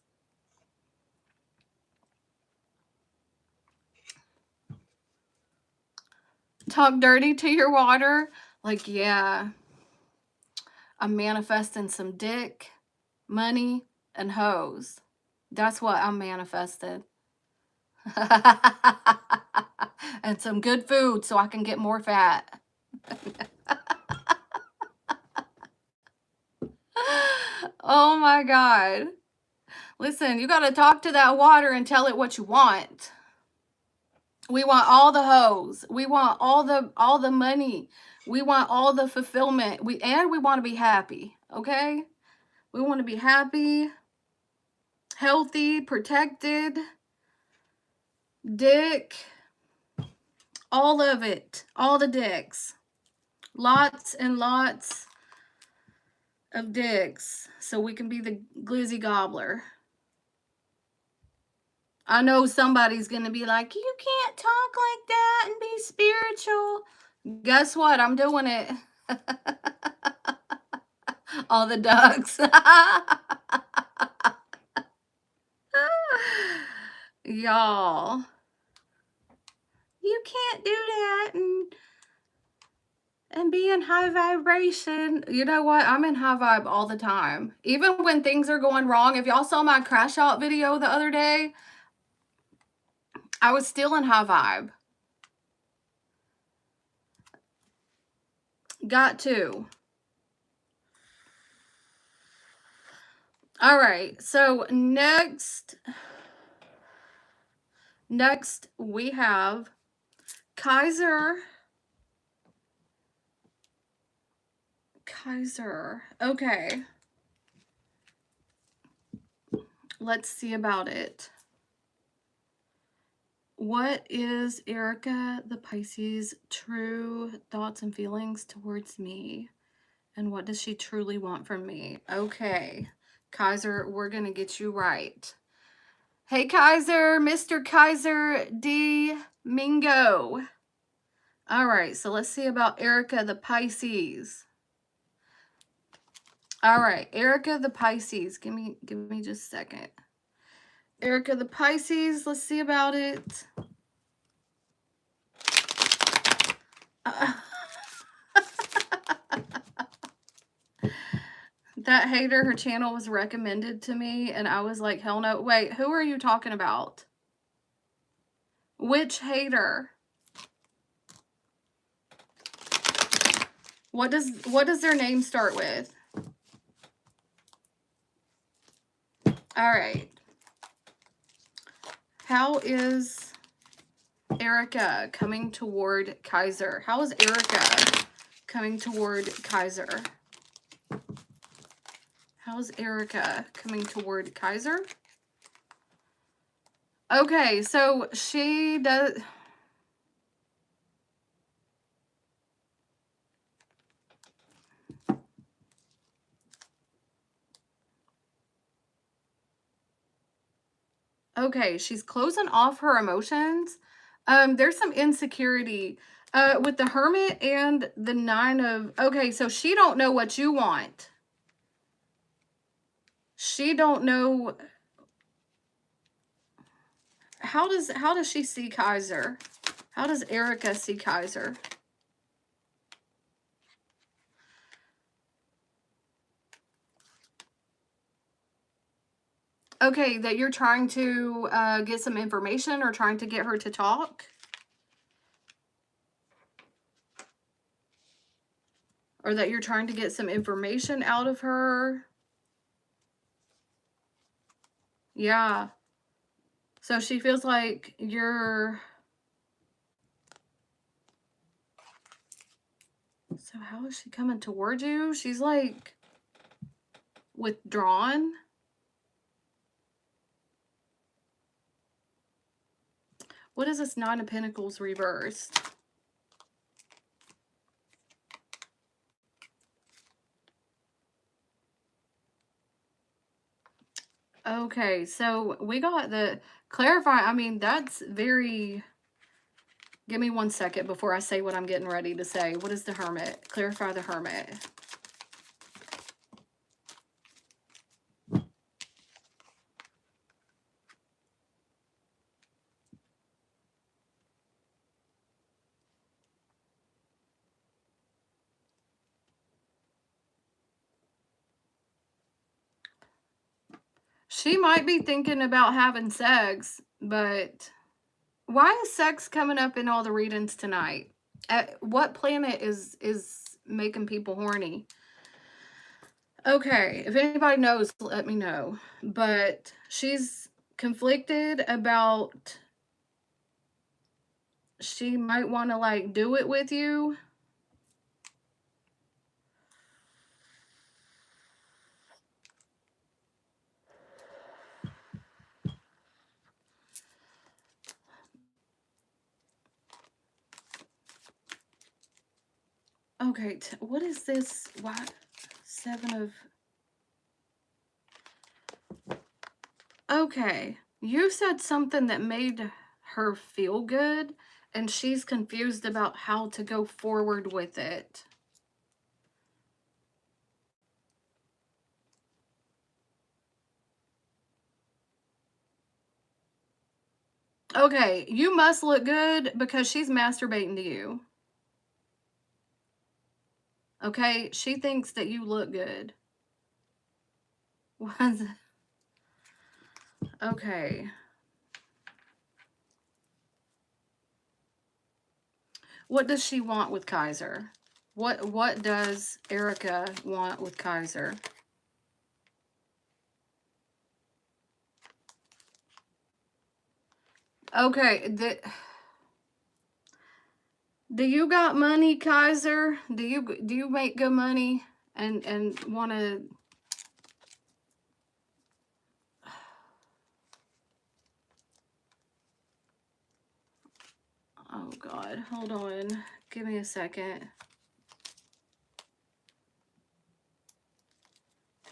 Talk dirty to your water. Like, yeah, I'm manifesting some dick, money, and hoes. That's what I'm manifesting. And some good food so I can get more fat. Oh my God. Listen, you got to talk to that water and tell it what you want. We want all the hoes. We want all the money. We want all the fulfillment. We want to be happy, okay? We want to be happy, healthy, protected, dick, all of it, all the dicks. Lots and lots of dicks so we can be the glizzy gobbler. I know somebody's going to be like, you can't talk like that and be spiritual. Guess what? I'm doing it. All the ducks. Y'all. You can't do that and be in high vibration. You know what? I'm in high vibe all the time. Even when things are going wrong. If y'all saw my crash out video the other day, I was still in high vibe. Got to. All right. So next we have Kaiser. Okay. Let's see about it. What is Erica the Pisces' true thoughts and feelings towards me? And what does she truly want from me? Okay, Kaiser, we're going to get you right. Hey, Kaiser, Mr. Kaiser D. Mingo. All right, so let's see about Erica the Pisces. All right, Erica the Pisces. Give me just a second. Erica the Pisces, let's see about it. That hater, her channel was recommended to me, and I was like, hell no. Wait, who are you talking about? Which hater? What does their name start with? All right. How is Erica coming toward Kaiser? How is Erica coming toward Kaiser? How's Erica coming toward Kaiser? Okay, so she does... Okay, she's closing off her emotions. There's some insecurity with the Hermit and the Nine of... Okay, so she don't know what you want. She don't know... How does she see Kaiser? How does Erica see Kaiser? Okay, that you're trying to get some information or trying to get her to talk? Or that you're trying to get some information out of her? Yeah. So she feels like you're... So how is she coming toward you? She's like withdrawn. What is this Nine of Pentacles reversed? Okay, so we got the clarify. I mean, that's very... Give me 1 second before I say what I'm getting ready to say. What is the Hermit? Clarify the Hermit. She might be thinking about having sex, but why is sex coming up in all the readings tonight? What planet is making people horny? Okay, if anybody knows, let me know. But she's conflicted about... She might want to like do it with you. Okay, what is this? What? Seven of... Okay, you said something that made her feel good, and she's confused about how to go forward with it. Okay, you must look good because she's masturbating to you. Okay, she thinks that you look good. Okay. What does she want with Kaiser? What does Erica want with Kaiser? Okay, do you got money, Kaiser? Do you make good money and want to... Oh God, hold on. Give me a second.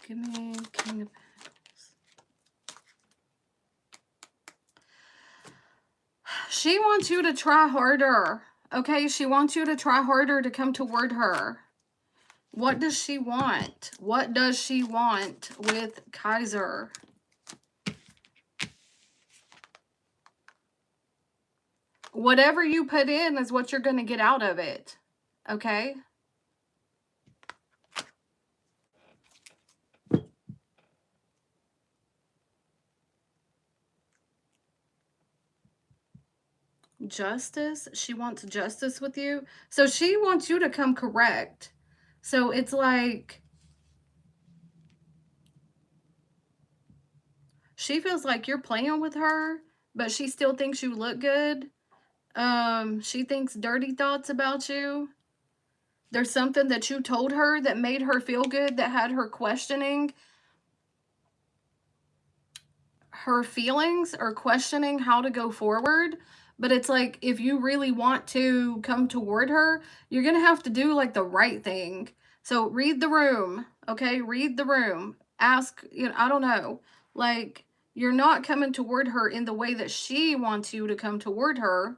Give me King of Pentacles. She wants you to try harder. Okay, she wants you to try harder to come toward her. What does she want? What does she want with Kaiser? Whatever you put in is what you're going to get out of it. Okay? Justice? She wants justice with you. So she wants you to come correct. So it's like... She feels like you're playing with her, but she still thinks you look good. She thinks dirty thoughts about you. There's something that you told her that made her feel good, that had her questioning her feelings or questioning how to go forward. But it's like, if you really want to come toward her, you're going to have to do like the right thing. So read the room, okay? Read the room. Ask, I don't know. Like, you're not coming toward her in the way that she wants you to come toward her.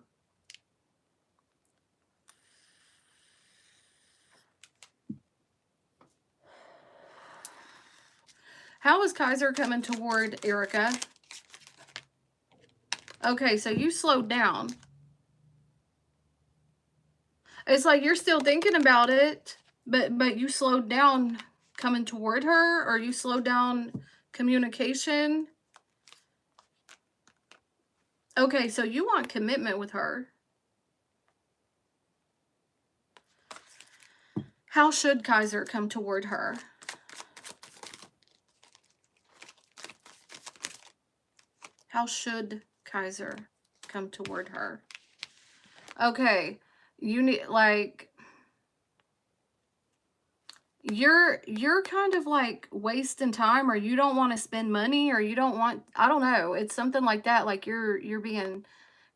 How is Kaiser coming toward Erica? Okay, so you slowed down. It's like you're still thinking about it, but you slowed down coming toward her, or you slowed down communication. Okay, so you want commitment with her. How should Kaiser come toward her? How should Kaiser come toward her? Okay, you need, like, you're kind of like wasting time, or you don't want to spend money, or you don't want, I don't know, it's something like that, like you're being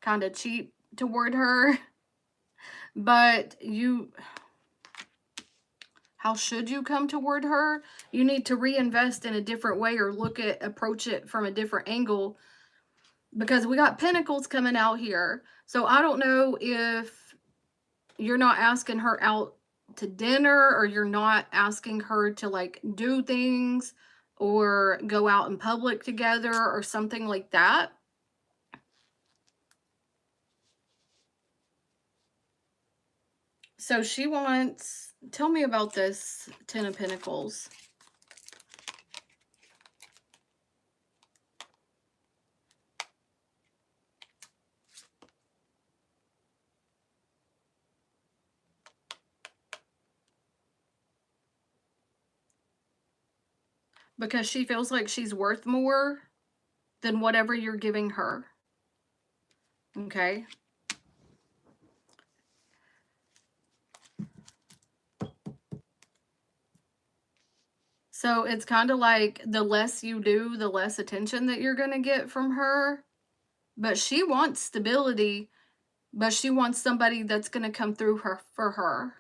kind of cheap toward her. But how should you come toward her? You need to reinvest in a different way, or approach it from a different angle, because we got pentacles coming out here. So I don't know if you're not asking her out to dinner, or you're not asking her to like do things or go out in public together or something like that. So she wants, tell me about this Ten of Pentacles. Because she feels like she's worth more than whatever you're giving her. Okay. So it's kind of like the less you do, the less attention that you're going to get from her. But she wants stability, but she wants somebody that's going to come through her for her.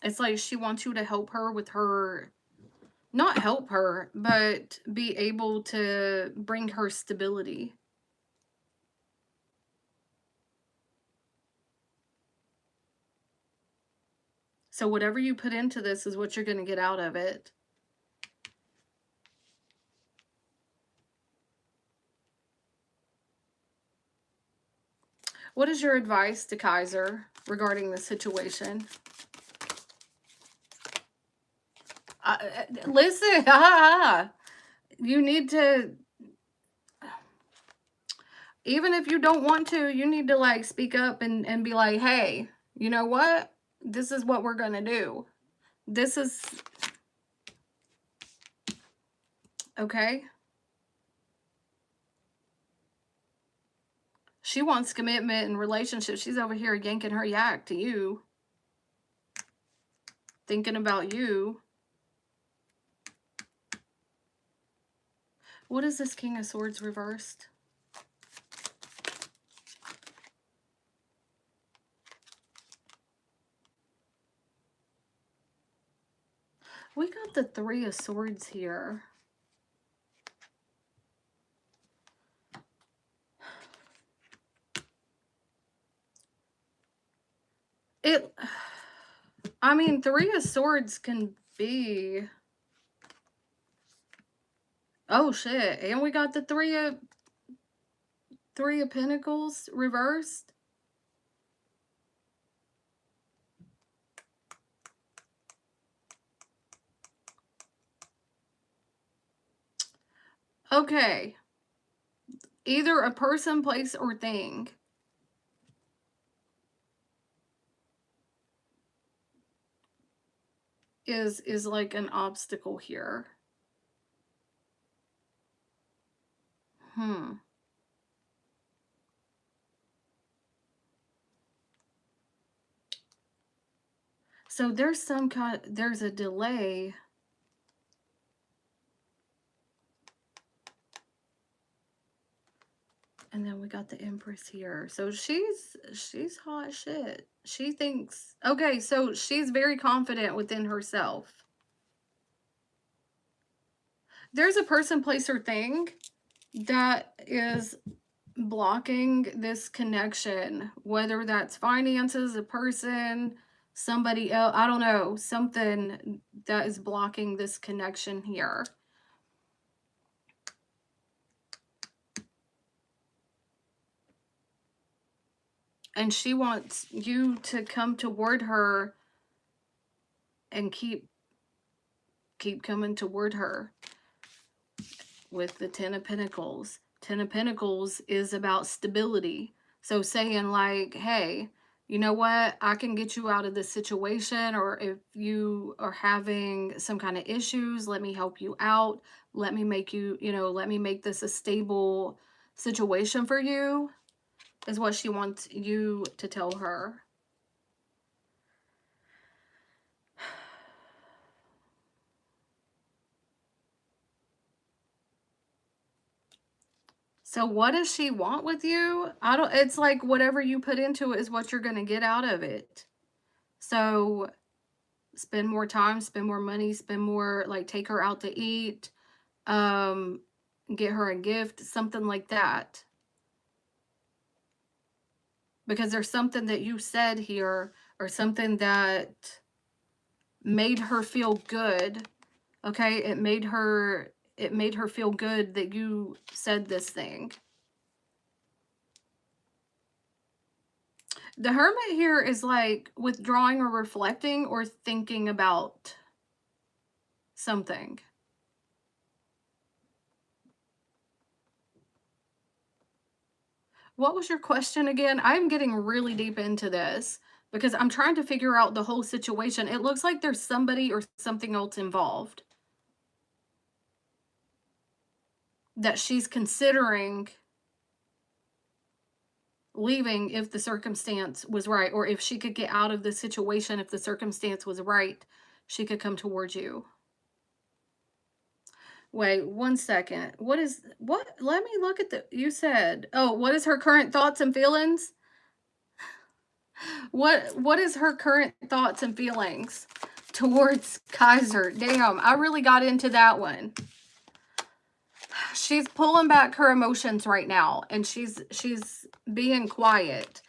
It's like she wants you to help her with her, not help her, but be able to bring her stability. So whatever you put into this is what you're going to get out of it. What is your advice to Kaiser regarding the situation? Listen, you need to, even if you don't want to, you need to like speak up and be like, hey, you know what? This is what we're going to do. This is, okay? She wants commitment and relationship. She's over here yanking her yak to you. Thinking about you. What is this King of Swords reversed? We got the Three of Swords here. I mean, Three of Swords can be, oh shit, and we got the Three of Pentacles reversed. Okay. Either a person, place, or thing. is like an obstacle here. Hmm. So there's there's a delay. And then we got the Empress here. So she's hot shit. She thinks, okay, so she's very confident within herself. There's a person, place, or thing that is blocking this connection, whether that's finances, a person, somebody else, I don't know, something that is blocking this connection here. And she wants you to come toward her and keep coming toward her with the Ten of Pentacles. Ten of Pentacles is about stability. So saying like, hey, you know what? I can get you out of this situation, or if you are having some kind of issues, let me help you out. Let me make you, let me make this a stable situation for you, is what she wants you to tell her. So what does she want with you? It's like whatever you put into it is what you're going to get out of it. So spend more time, spend more money, spend more, like, take her out to eat, um, get her a gift, something like that. Because there's something that you said here, or something that made her feel good. Okay, it made her feel good that you said this thing. The Hermit here is like withdrawing or reflecting or thinking about something. What was your question again? I'm getting really deep into this because I'm trying to figure out the whole situation. It looks like there's somebody or something else involved that she's considering leaving if the circumstance was right, or if she could get out of the situation, if the circumstance was right, she could come towards you. Wait, 1 second. What? Let me look at you said, oh, what is her current thoughts and feelings? What is her current thoughts and feelings towards Kaiser? Damn, I really got into that one. She's pulling back her emotions right now, and she's being quiet.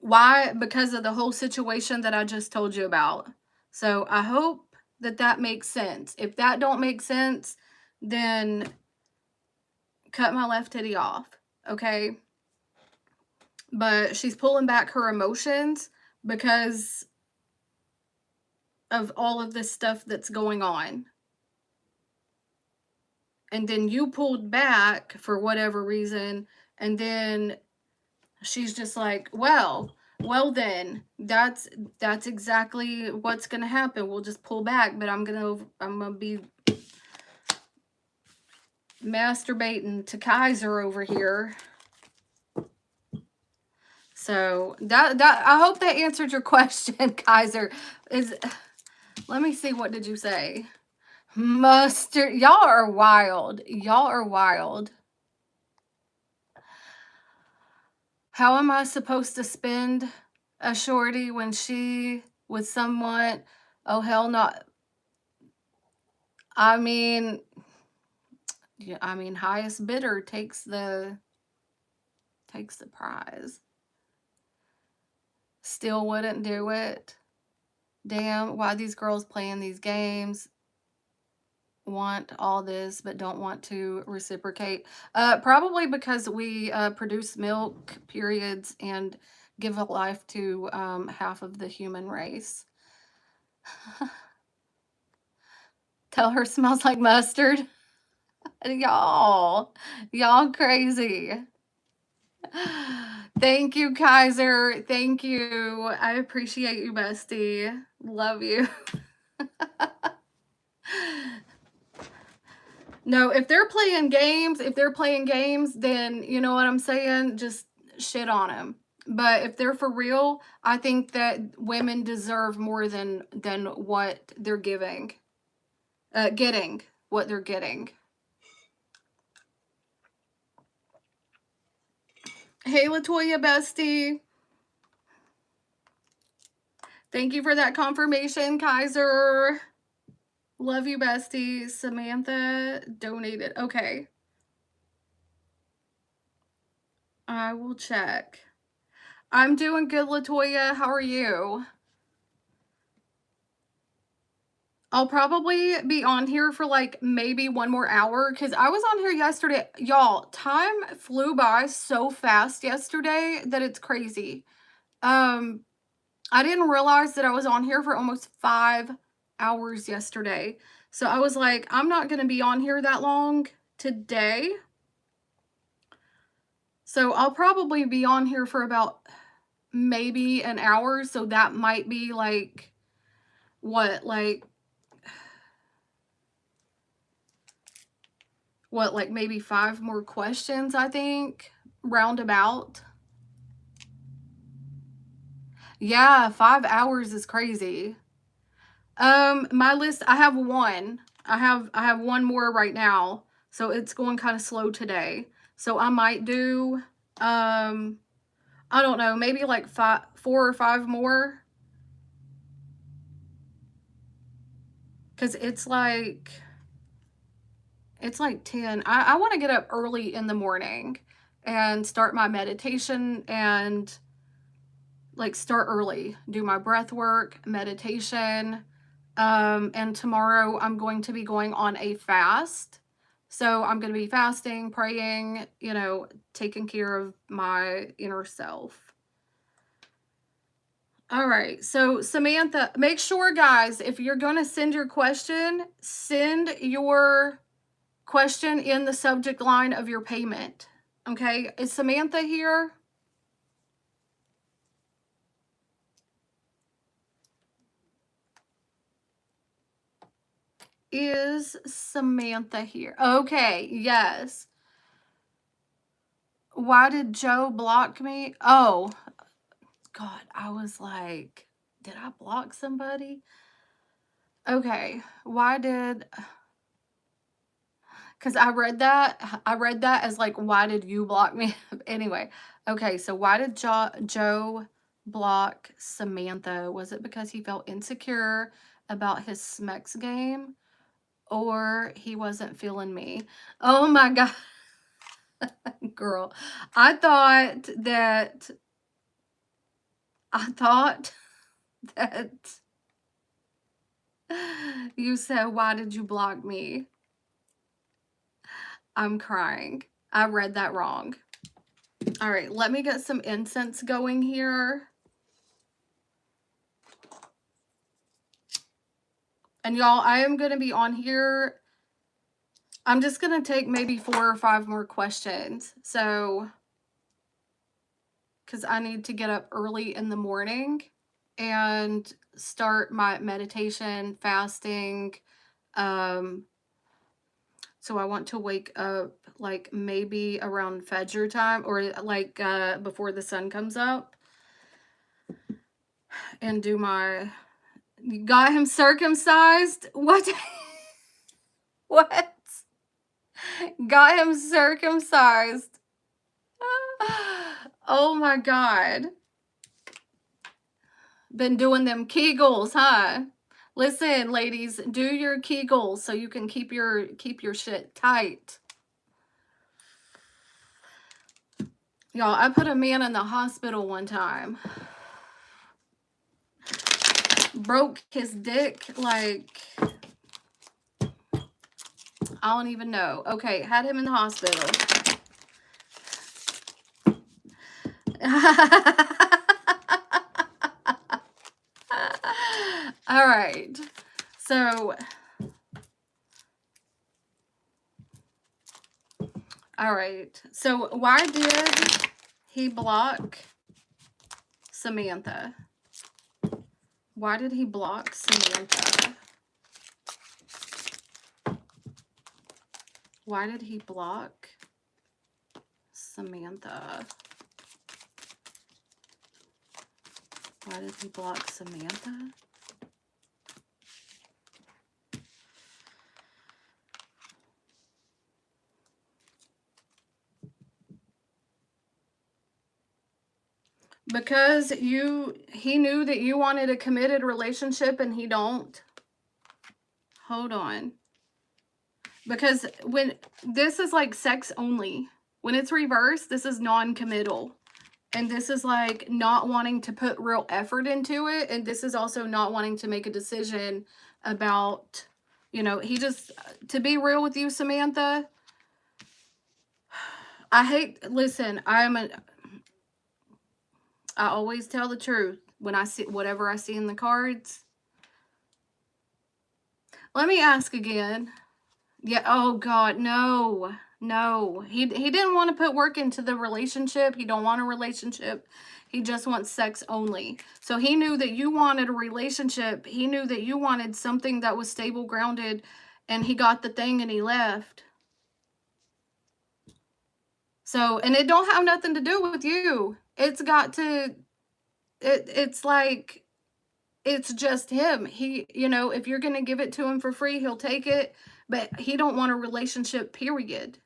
Why? Because of the whole situation that I just told you about. So I hope that makes sense. If that don't make sense, then cut my left titty off, okay? But she's pulling back her emotions because of all of this stuff that's going on. And then you pulled back for whatever reason, and then she's just like, well then that's exactly what's gonna happen. We'll just pull back, but I'm gonna be masturbating to Kaiser over here. So that I hope that answered your question. Kaiser is, let me see, what did you say? Mustard. Y'all are wild. Y'all are wild. How am I supposed to spend a shorty when she with someone? Oh, hell no. I mean, yeah, highest bidder takes the prize. Still wouldn't do it. Damn, why these girls playing these games? Want all this but don't want to reciprocate. Probably because we produce milk, periods, and give a life to half of the human race. Tell her smells like mustard. Y'all crazy. Thank you, Kaiser. Thank you. I appreciate you, bestie. Love you. No, if they're playing games, then you know what I'm saying? Just shit on them. But if they're for real, I think that women deserve more than what they're getting what they're getting. Hey, Latoya bestie. Thank you for that confirmation, Kaiser. Love you, bestie. Samantha donated. Okay. I will check. I'm doing good, Latoya. How are you? I'll probably be on here for like maybe one more hour because I was on here yesterday. Y'all, time flew by so fast yesterday that it's crazy. I didn't realize that I was on here for almost 5 hours yesterday. So I was like, I'm not going to be on here that long today. So I'll probably be on here for about maybe an hour. So that might be like, what, like maybe 5 more questions, I think, roundabout. Yeah, 5 hours is crazy. My list, I have one. I have one more right now. So it's going kind of slow today. So I might do, I don't know, maybe like 4 or 5 more. Cause it's like 10. I want to get up early in the morning and start my meditation and like start early, do my breath work, meditation. And tomorrow I'm going to be going on a fast. So I'm going to be fasting, praying, you know, taking care of my inner self. All right. So Samantha, make sure guys, if you're going to send your question, send your question in the subject line of your payment. Okay. Is Samantha here? Is Samantha here? Okay. Yes. Why did Joe block me? Oh, God. I was like, did I block somebody? Okay. Why did... Because I read that as like, why did you block me? Anyway, okay, so why did Joe block Samantha? Was it because he felt insecure about his Smex game? Or he wasn't feeling me? Oh my God. Girl, I thought that you said, why did you block me? I'm crying. I read that wrong. All right, let me get some incense going here. And y'all, I am going to be on here. I'm just going to take maybe 4 or 5 more questions. So, because I need to get up early in the morning and start my meditation, fasting. So I want to wake up like maybe around Fajr time or like before the sun comes up and do my... You got him circumcised? What? What? Got him circumcised. Oh my God. Been doing them Kegels, huh? Listen, ladies, do your Kegels so you can keep your shit tight. Y'all, I put a man in the hospital one time. Broke his dick, like, I don't even know. Okay, had him in the hospital. All right. So, all right. So, why did he block Samantha? Why did he block Samantha? Why did he block Samantha? Why did he block Samantha? Because he knew that you wanted a committed relationship and he don't. Hold on. Because when this is like sex only, when it's reversed, this is non-committal. And this is like not wanting to put real effort into it. And this is also not wanting to make a decision about, you know, he just, to be real with you, Samantha, listen, I always tell the truth when I see whatever I see in the cards. Let me ask again. Yeah, oh God, no. No. He didn't want to put work into the relationship. He don't want a relationship. He just wants sex only. So he knew that you wanted a relationship. He knew that you wanted something that was stable, grounded, and he got the thing and he left. So, and it don't have nothing to do with you. It's got to it's like it's just him. He, you know, if you're going to give it to him for free, he'll take it, but he don't want a relationship, period.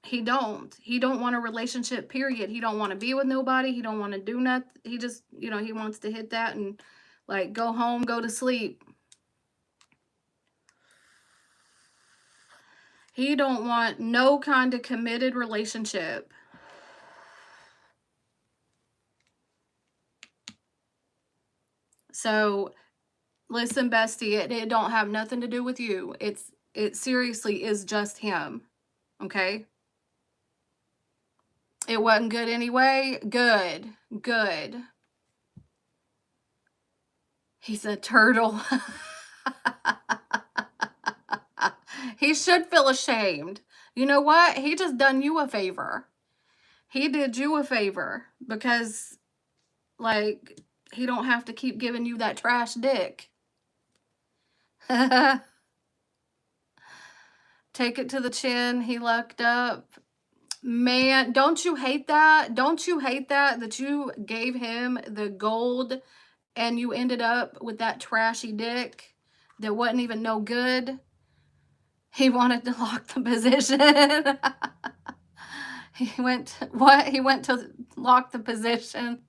He don't want a relationship, period. He don't want to be with nobody. He don't want to do nothing. He just, you know, he wants to hit that and like go home, go to sleep. He don't want no kind of committed relationship. So listen, bestie, it don't have nothing to do with you. It seriously is just him. Okay? It wasn't good anyway. Good. Good. He's a turtle. He should feel ashamed. You know what? He just done you a favor. He did you a favor because, like, he don't have to keep giving you that trash dick. Take it to the chin. He lucked up. Man, don't you hate that? Don't you hate that you gave him the gold and you ended up with that trashy dick that wasn't even no good? He wanted to lock the position. He went to lock the position.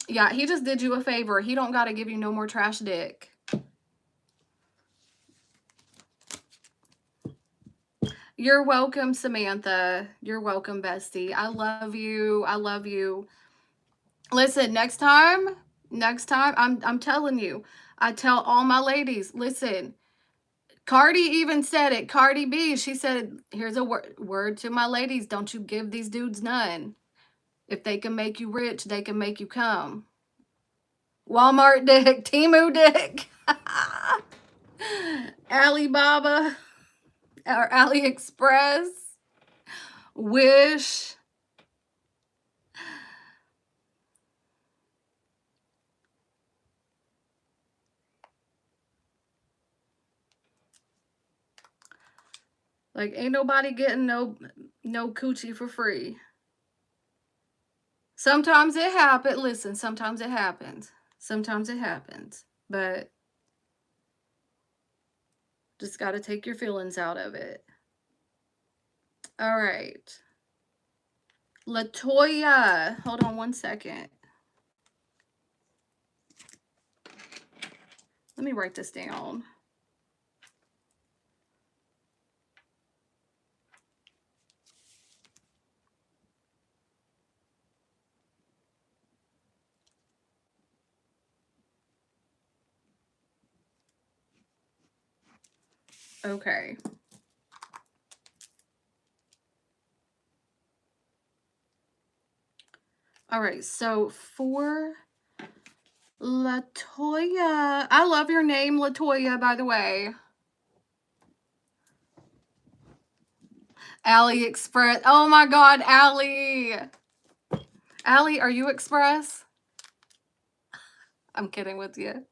Yeah, he just did you a favor. He don't got to give you no more trash dick. You're welcome, Samantha. You're welcome, bestie. I love you. I love you. Listen, next time, I'm telling you. I tell all my ladies, listen, Cardi even said it. Cardi B, she said, here's a word to my ladies. Don't you give these dudes none. If they can make you rich, they can make you come. Walmart dick, Temu dick, Alibaba or AliExpress, Wish. Like, ain't nobody getting no coochie for free. Sometimes it happens. Listen, sometimes it happens. Sometimes it happens. But just got to take your feelings out of it. All right. Latoya. Hold on one second. Let me write this down. Okay. All right. So for Latoya, I love your name, Latoya, by the way. AliExpress. Oh my God, Ali. Ali, are you Express? I'm kidding with you.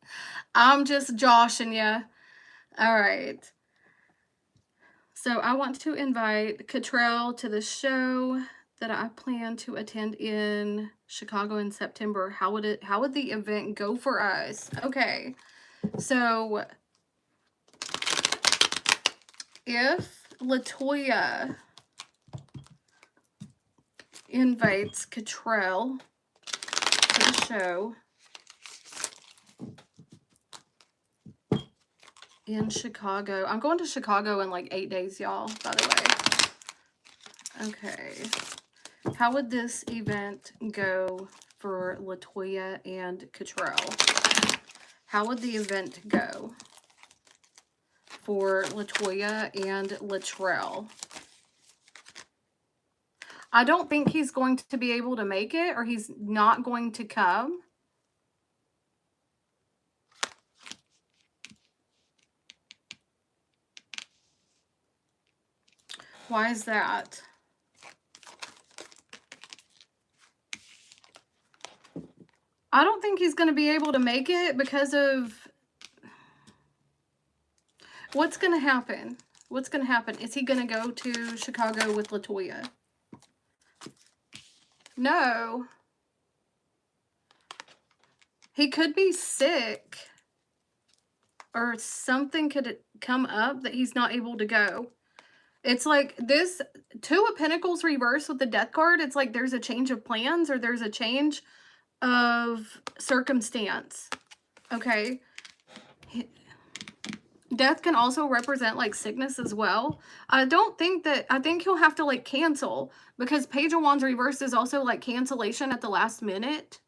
I'm just joshing you. All right. So I want to invite Cottrell to the show that I plan to attend in Chicago in September. How would the event go for us? Okay. So if Latoya invites Cottrell to the show in Chicago. I'm going to Chicago in like 8 days, y'all, by the way. Okay. How would this event go for Latoya and Cottrell? How would the event go for Latoya and Latrell? I don't think he's going to be able to make it, or he's not going to come. Why is that? I don't think he's going to be able to make it because of what's going to happen. What's going to happen? Is he going to go to Chicago with Latoya? No. He could be sick, or something could come up that he's not able to go. It's like this Two of Pentacles reversed with the Death card. It's like there's a change of plans, or there's a change of circumstance. Okay. Death can also represent like sickness as well. I think he'll have to like cancel, because Page of Wands reversed is also like cancellation at the last minute.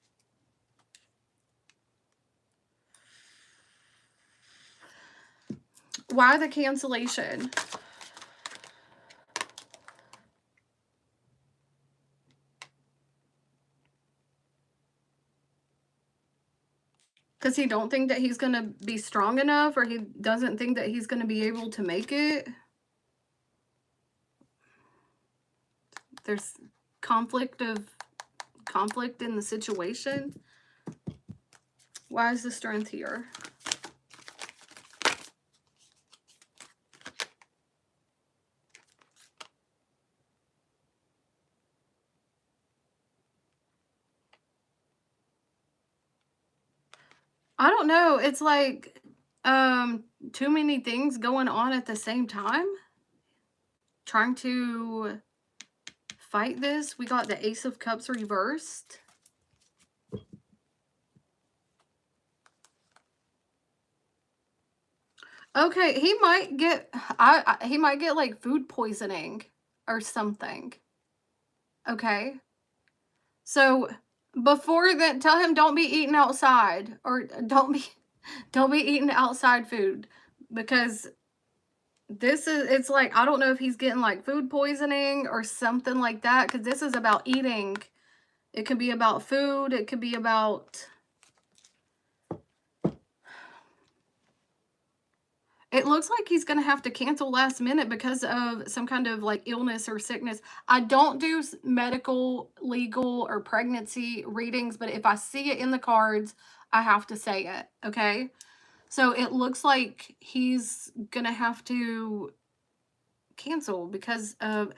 Why the cancellation? Because he don't think that he's going to be strong enough, or he doesn't think that he's going to be able to make it. There's conflict in the situation. Why is the Strength here? I don't know. It's like too many things going on at the same time. Trying to fight this. We got the Ace of Cups reversed. Okay, he might get he might get like food poisoning or something. Okay. So before that, tell him don't be eating outside, or don't be eating outside food, because it's like, I don't know if he's getting like food poisoning or something like that, because this is about eating. It could be about food. It could be about... It looks like he's going to have to cancel last minute because of some kind of like illness or sickness. I don't do medical, legal, or pregnancy readings, but if I see it in the cards, I have to say it, okay? So it looks like he's going to have to cancel because of...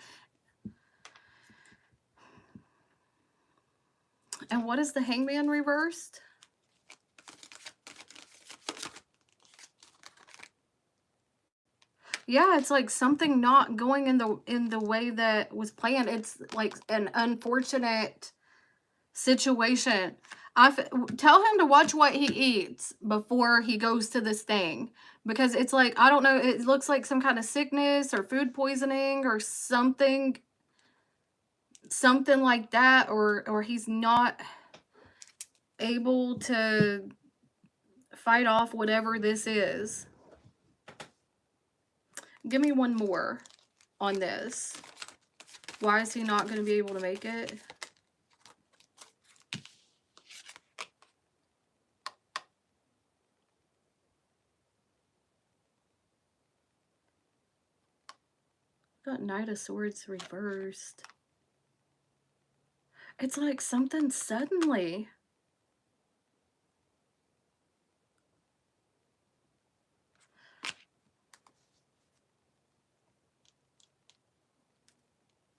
And what is the Hangman reversed? Yeah, it's like something not going in the way that was planned. It's like an unfortunate situation. Tell him to watch what he eats before he goes to this thing, because it's like, I don't know, it looks like some kind of sickness or food poisoning or something like that, or he's not able to fight off whatever this is. Give me one more on this. Why is he not going to be able to make it? Got Knight of Swords reversed. It's like something suddenly.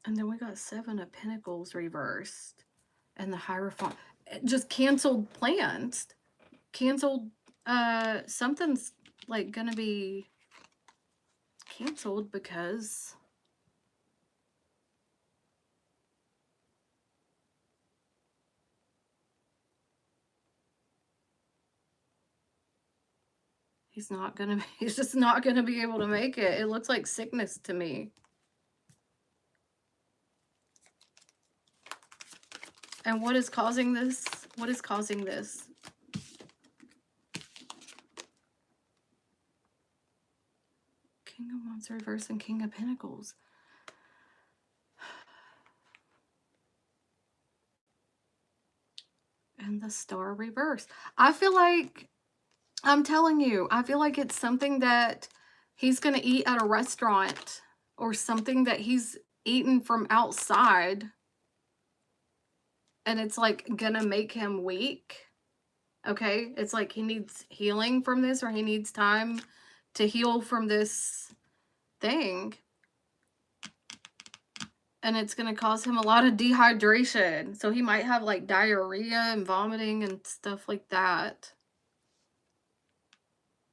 And then we got 7 of Pentacles reversed. And the Hierophant. Just canceled plans. Canceled, something's like gonna be canceled because he's just not gonna be able to make it. It looks like sickness to me. And what is causing this? What is causing this? King of Wands reverse and King of Pentacles. And the Star reverse. I feel like, I'm telling you, I feel like it's something that he's going to eat at a restaurant or something that he's eaten from outside. And it's like going to make him weak. Okay? It's like he needs healing from this, or he needs time to heal from this thing. And it's going to cause him a lot of dehydration. So he might have like diarrhea and vomiting and stuff like that.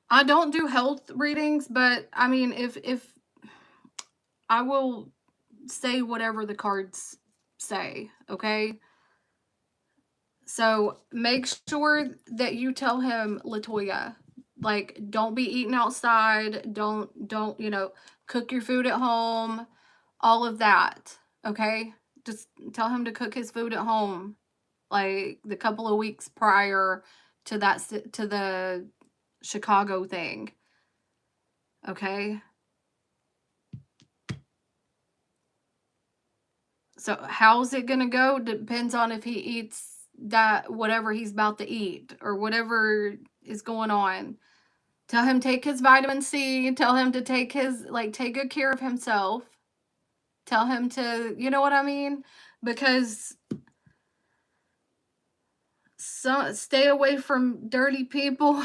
I don't do health readings, but I mean, if I will say whatever the cards say, okay? So make sure that you tell him, Latoya, like, don't be eating outside. Don't, you know, cook your food at home, all of that, okay? Just tell him to cook his food at home, like the couple of weeks prior to that, to the Chicago thing, okay? So how's it gonna go? Depends on if he eats that, whatever he's about to eat, or whatever is going on. Tell him take his vitamin C. Tell him to take his, like, take good care of himself. Tell him to, you know what I mean? Because stay away from dirty people.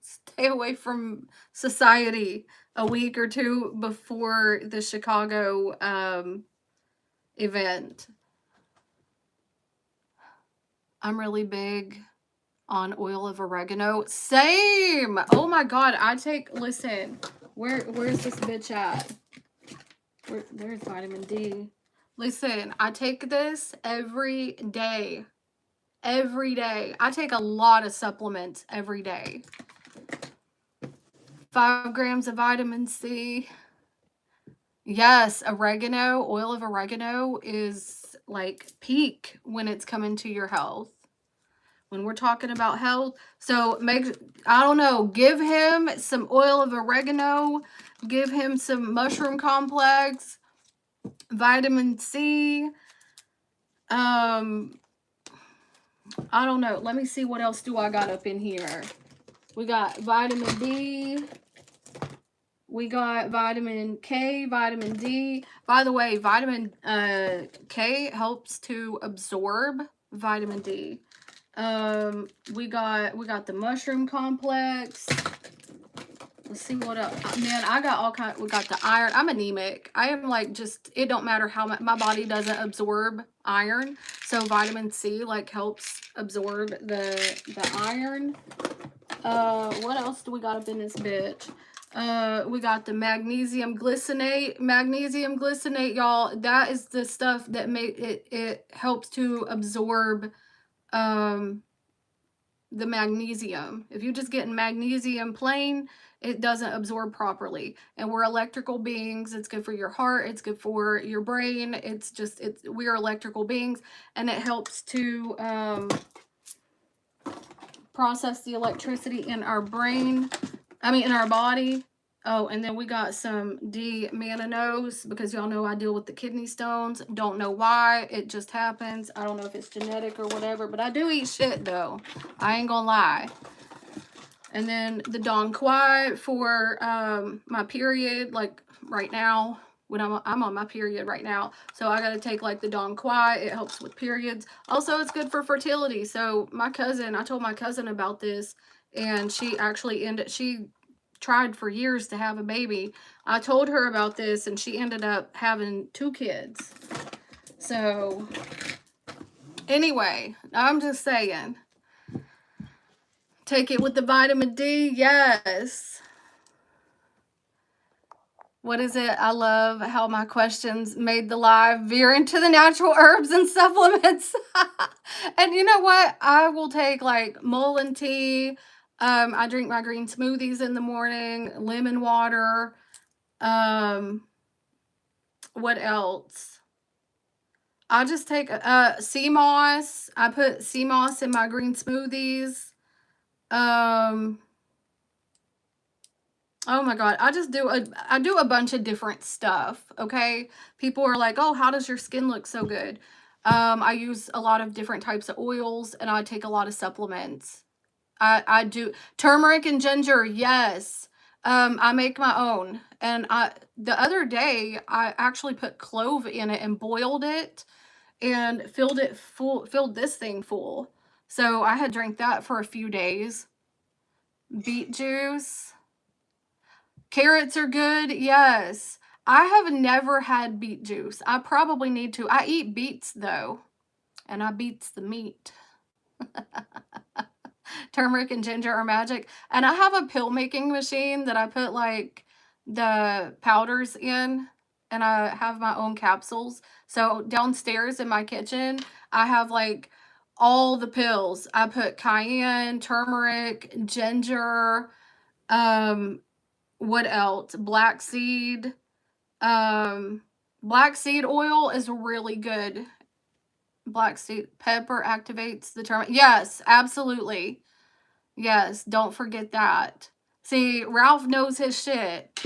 Stay away from society a week or two before the Chicago event. I'm really big on oil of oregano. Same. Oh my god, listen, where's this bitch at? There's vitamin D. Listen, I take this every day. Every day. I take a lot of supplements every day. 5 grams of vitamin C. Yes, oregano, oil of oregano is like peak when it's coming to your health. When we're talking about health. So I don't know, give him some oil of oregano, give him some mushroom complex, vitamin C. I don't know. Let me see, what else do I got up in here. We got vitamin D. We got vitamin K, vitamin D. By the way, vitamin K helps to absorb vitamin D. We got the mushroom complex. Let's see what else. Man, I got all kinds. We got the iron. I'm anemic. I am like, just, it don't matter how much, my body doesn't absorb iron. So vitamin C like helps absorb the iron. What else do we got up in this bitch? We got the magnesium glycinate. Magnesium glycinate, y'all, that is the stuff that it helps to absorb the magnesium. If you're just getting magnesium plain, it doesn't absorb properly. And we're electrical beings. It's good for your heart. It's good for your brain. We're electrical beings, and it helps to process the electricity in our brain. In our body. Oh, and then we got some D-mannose, because y'all know I deal with the kidney stones. Don't know why. It just happens. I don't know if it's genetic or whatever, but I do eat shit, though. I ain't gonna lie. And then the Dong Quai for my period, like right now, when I'm on my period right now. So I gotta take like the Dong Quai. It helps with periods. Also, it's good for fertility. So I told my cousin about this, and she actually tried for years to have a baby. I told her about this, and she ended up having 2 kids. So, anyway, I'm just saying. Take it with the vitamin D, yes. What is it? I love how my questions made the live veer into the natural herbs and supplements. And you know what? I will take like mullein tea. I drink my green smoothies in the morning, lemon water. What else? I just take sea moss. I put sea moss in my green smoothies. Oh my God, I do a bunch of different stuff, okay? People are like, "Oh, how does your skin look so good?" I use a lot of different types of oils, and I take a lot of supplements. I do turmeric and ginger, yes. I make my own. And the other day I actually put clove in it and boiled it and filled this thing full. So I had drank that for a few days. Beet juice. Carrots are good, yes. I have never had beet juice. I probably need to. I eat beets though, and I beets the meat. Turmeric and ginger are magic. And I have a pill making machine that I put like the powders in, and I have my own capsules. So downstairs in my kitchen, I have like all the pills. I put cayenne, turmeric, ginger, what else? Black seed. Black seed oil is really good. Black seed pepper activates the turmeric. Yes, absolutely. Yes, don't forget that. See, Ralph knows his shit.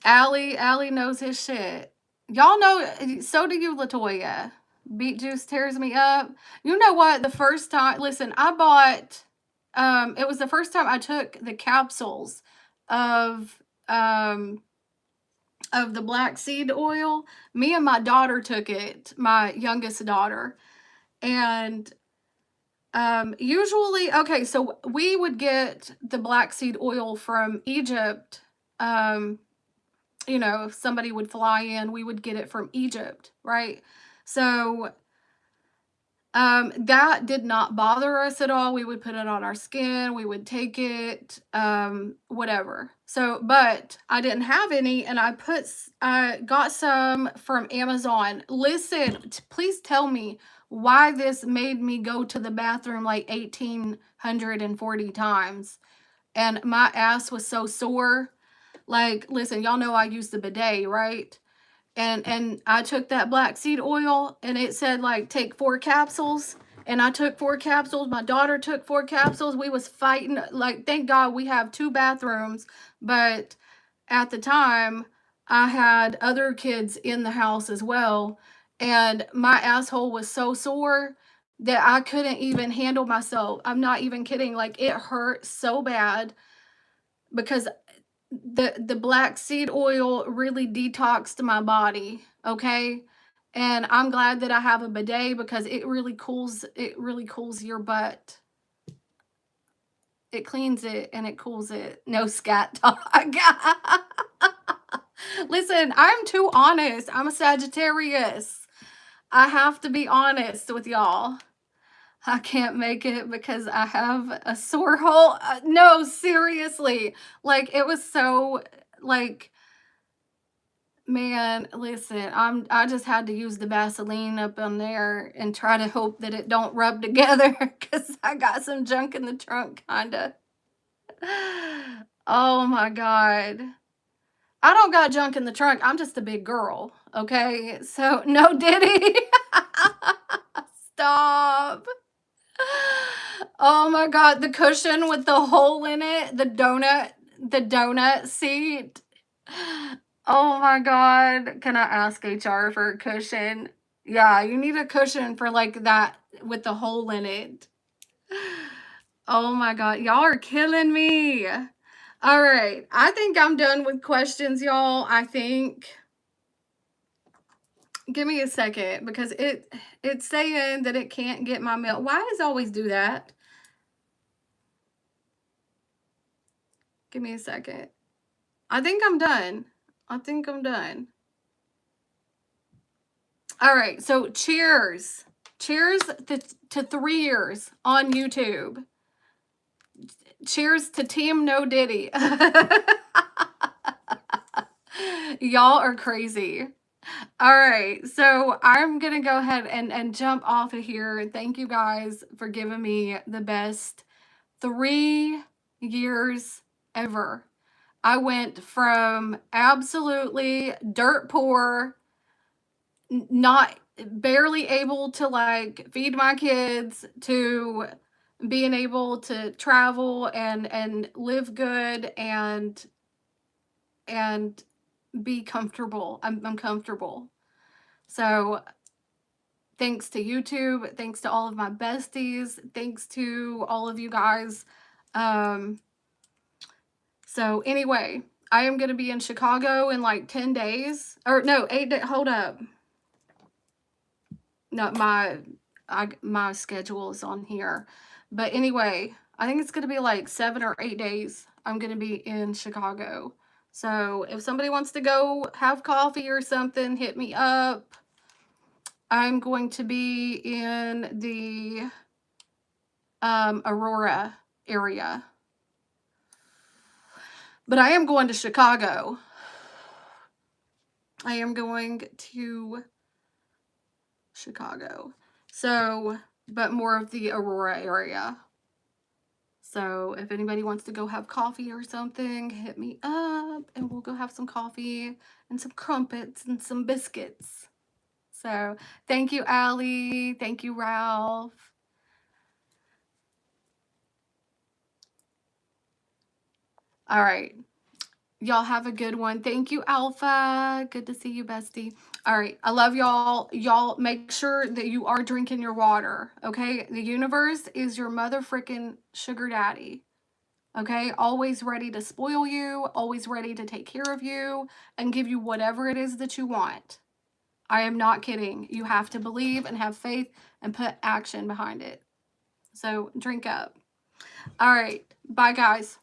Allie knows his shit. Y'all know, so do you, Latoya. Beet juice tears me up. You know what? The first time, listen, I bought, it was the first time I took the capsules of, of the black seed oil. Me and my daughter took it, my youngest daughter. And usually, okay, so we would get the black seed oil from Egypt. You know, if somebody would fly in, we would get it from Egypt, right? So that did not bother us at all. We would put it on our skin, we would take it, whatever. So, but I didn't have any, and I got some from Amazon. Listen, please tell me why this made me go to the bathroom like 1,840 times. And my ass was so sore. Like, listen, y'all know I use the bidet, right? And I took that black seed oil, and it said like take 4 capsules, and I took 4 capsules. My daughter took 4 capsules. We was fighting. Like, thank God we have 2 bathrooms, but at the time I had other kids in the house as well, and my asshole was so sore that I couldn't even handle myself. I'm not even kidding. Like, it hurt so bad because the black seed oil really detoxed my body, okay? And I'm glad that I have a bidet because it really cools your butt. It cleans it and it cools it. No scat talk. Listen, I'm too honest. I'm a Sagittarius. I have to be honest with y'all. I can't make it because I have a sore hole. No, seriously. Like, it was so, like, man, listen, I just had to use the Vaseline up on there and try to hope that it don't rub together because I got some junk in the trunk, kinda. Oh my God. I don't got junk in the trunk. I'm just a big girl, okay? So, no Diddy. Stop. Oh my God, the cushion with the hole in it, the donut seat. Oh my God, can I ask HR for a cushion? Yeah, you need a cushion for like that with the hole in it. Oh my God, y'all are killing me. All right, I think I'm done with questions, y'all. I think. Give me a second because it's saying that it can't get my mail. Why does it always do that? Give me a second. I think I'm done. I think I'm done. All right, so cheers. Cheers to 3 years on YouTube. Cheers to Team No Diddy. Y'all are crazy. All right, so I'm going to go ahead and jump off of here. Thank you guys for giving me the best 3 years ever. I went from absolutely dirt poor, not barely able to like feed my kids, to being able to travel and live good and be comfortable. I'm comfortable. So thanks to YouTube, thanks to all of my besties, thanks to all of you guys. So anyway, I am going to be in Chicago in like 10 days. Or no, 8 days. Hold up. No, my schedule is on here. But anyway, I think it's going to be like 7 or 8 days. I'm going to be in Chicago. So if somebody wants to go have coffee or something, hit me up. I'm going to be in the Aurora area. But I am going to Chicago. I am going to Chicago. So, but more of the Aurora area. So if anybody wants to go have coffee or something, hit me up and we'll go have some coffee and some crumpets and some biscuits. So thank you, Allie. Thank you, Ralph. All right. Y'all have a good one. Thank you, Alpha. Good to see you, bestie. All right. I love y'all. Y'all make sure that you are drinking your water. Okay. The universe is your mother freaking sugar daddy. Okay. Always ready to spoil you. Always ready to take care of you and give you whatever it is that you want. I am not kidding. You have to believe and have faith and put action behind it. So drink up. All right. Bye, guys.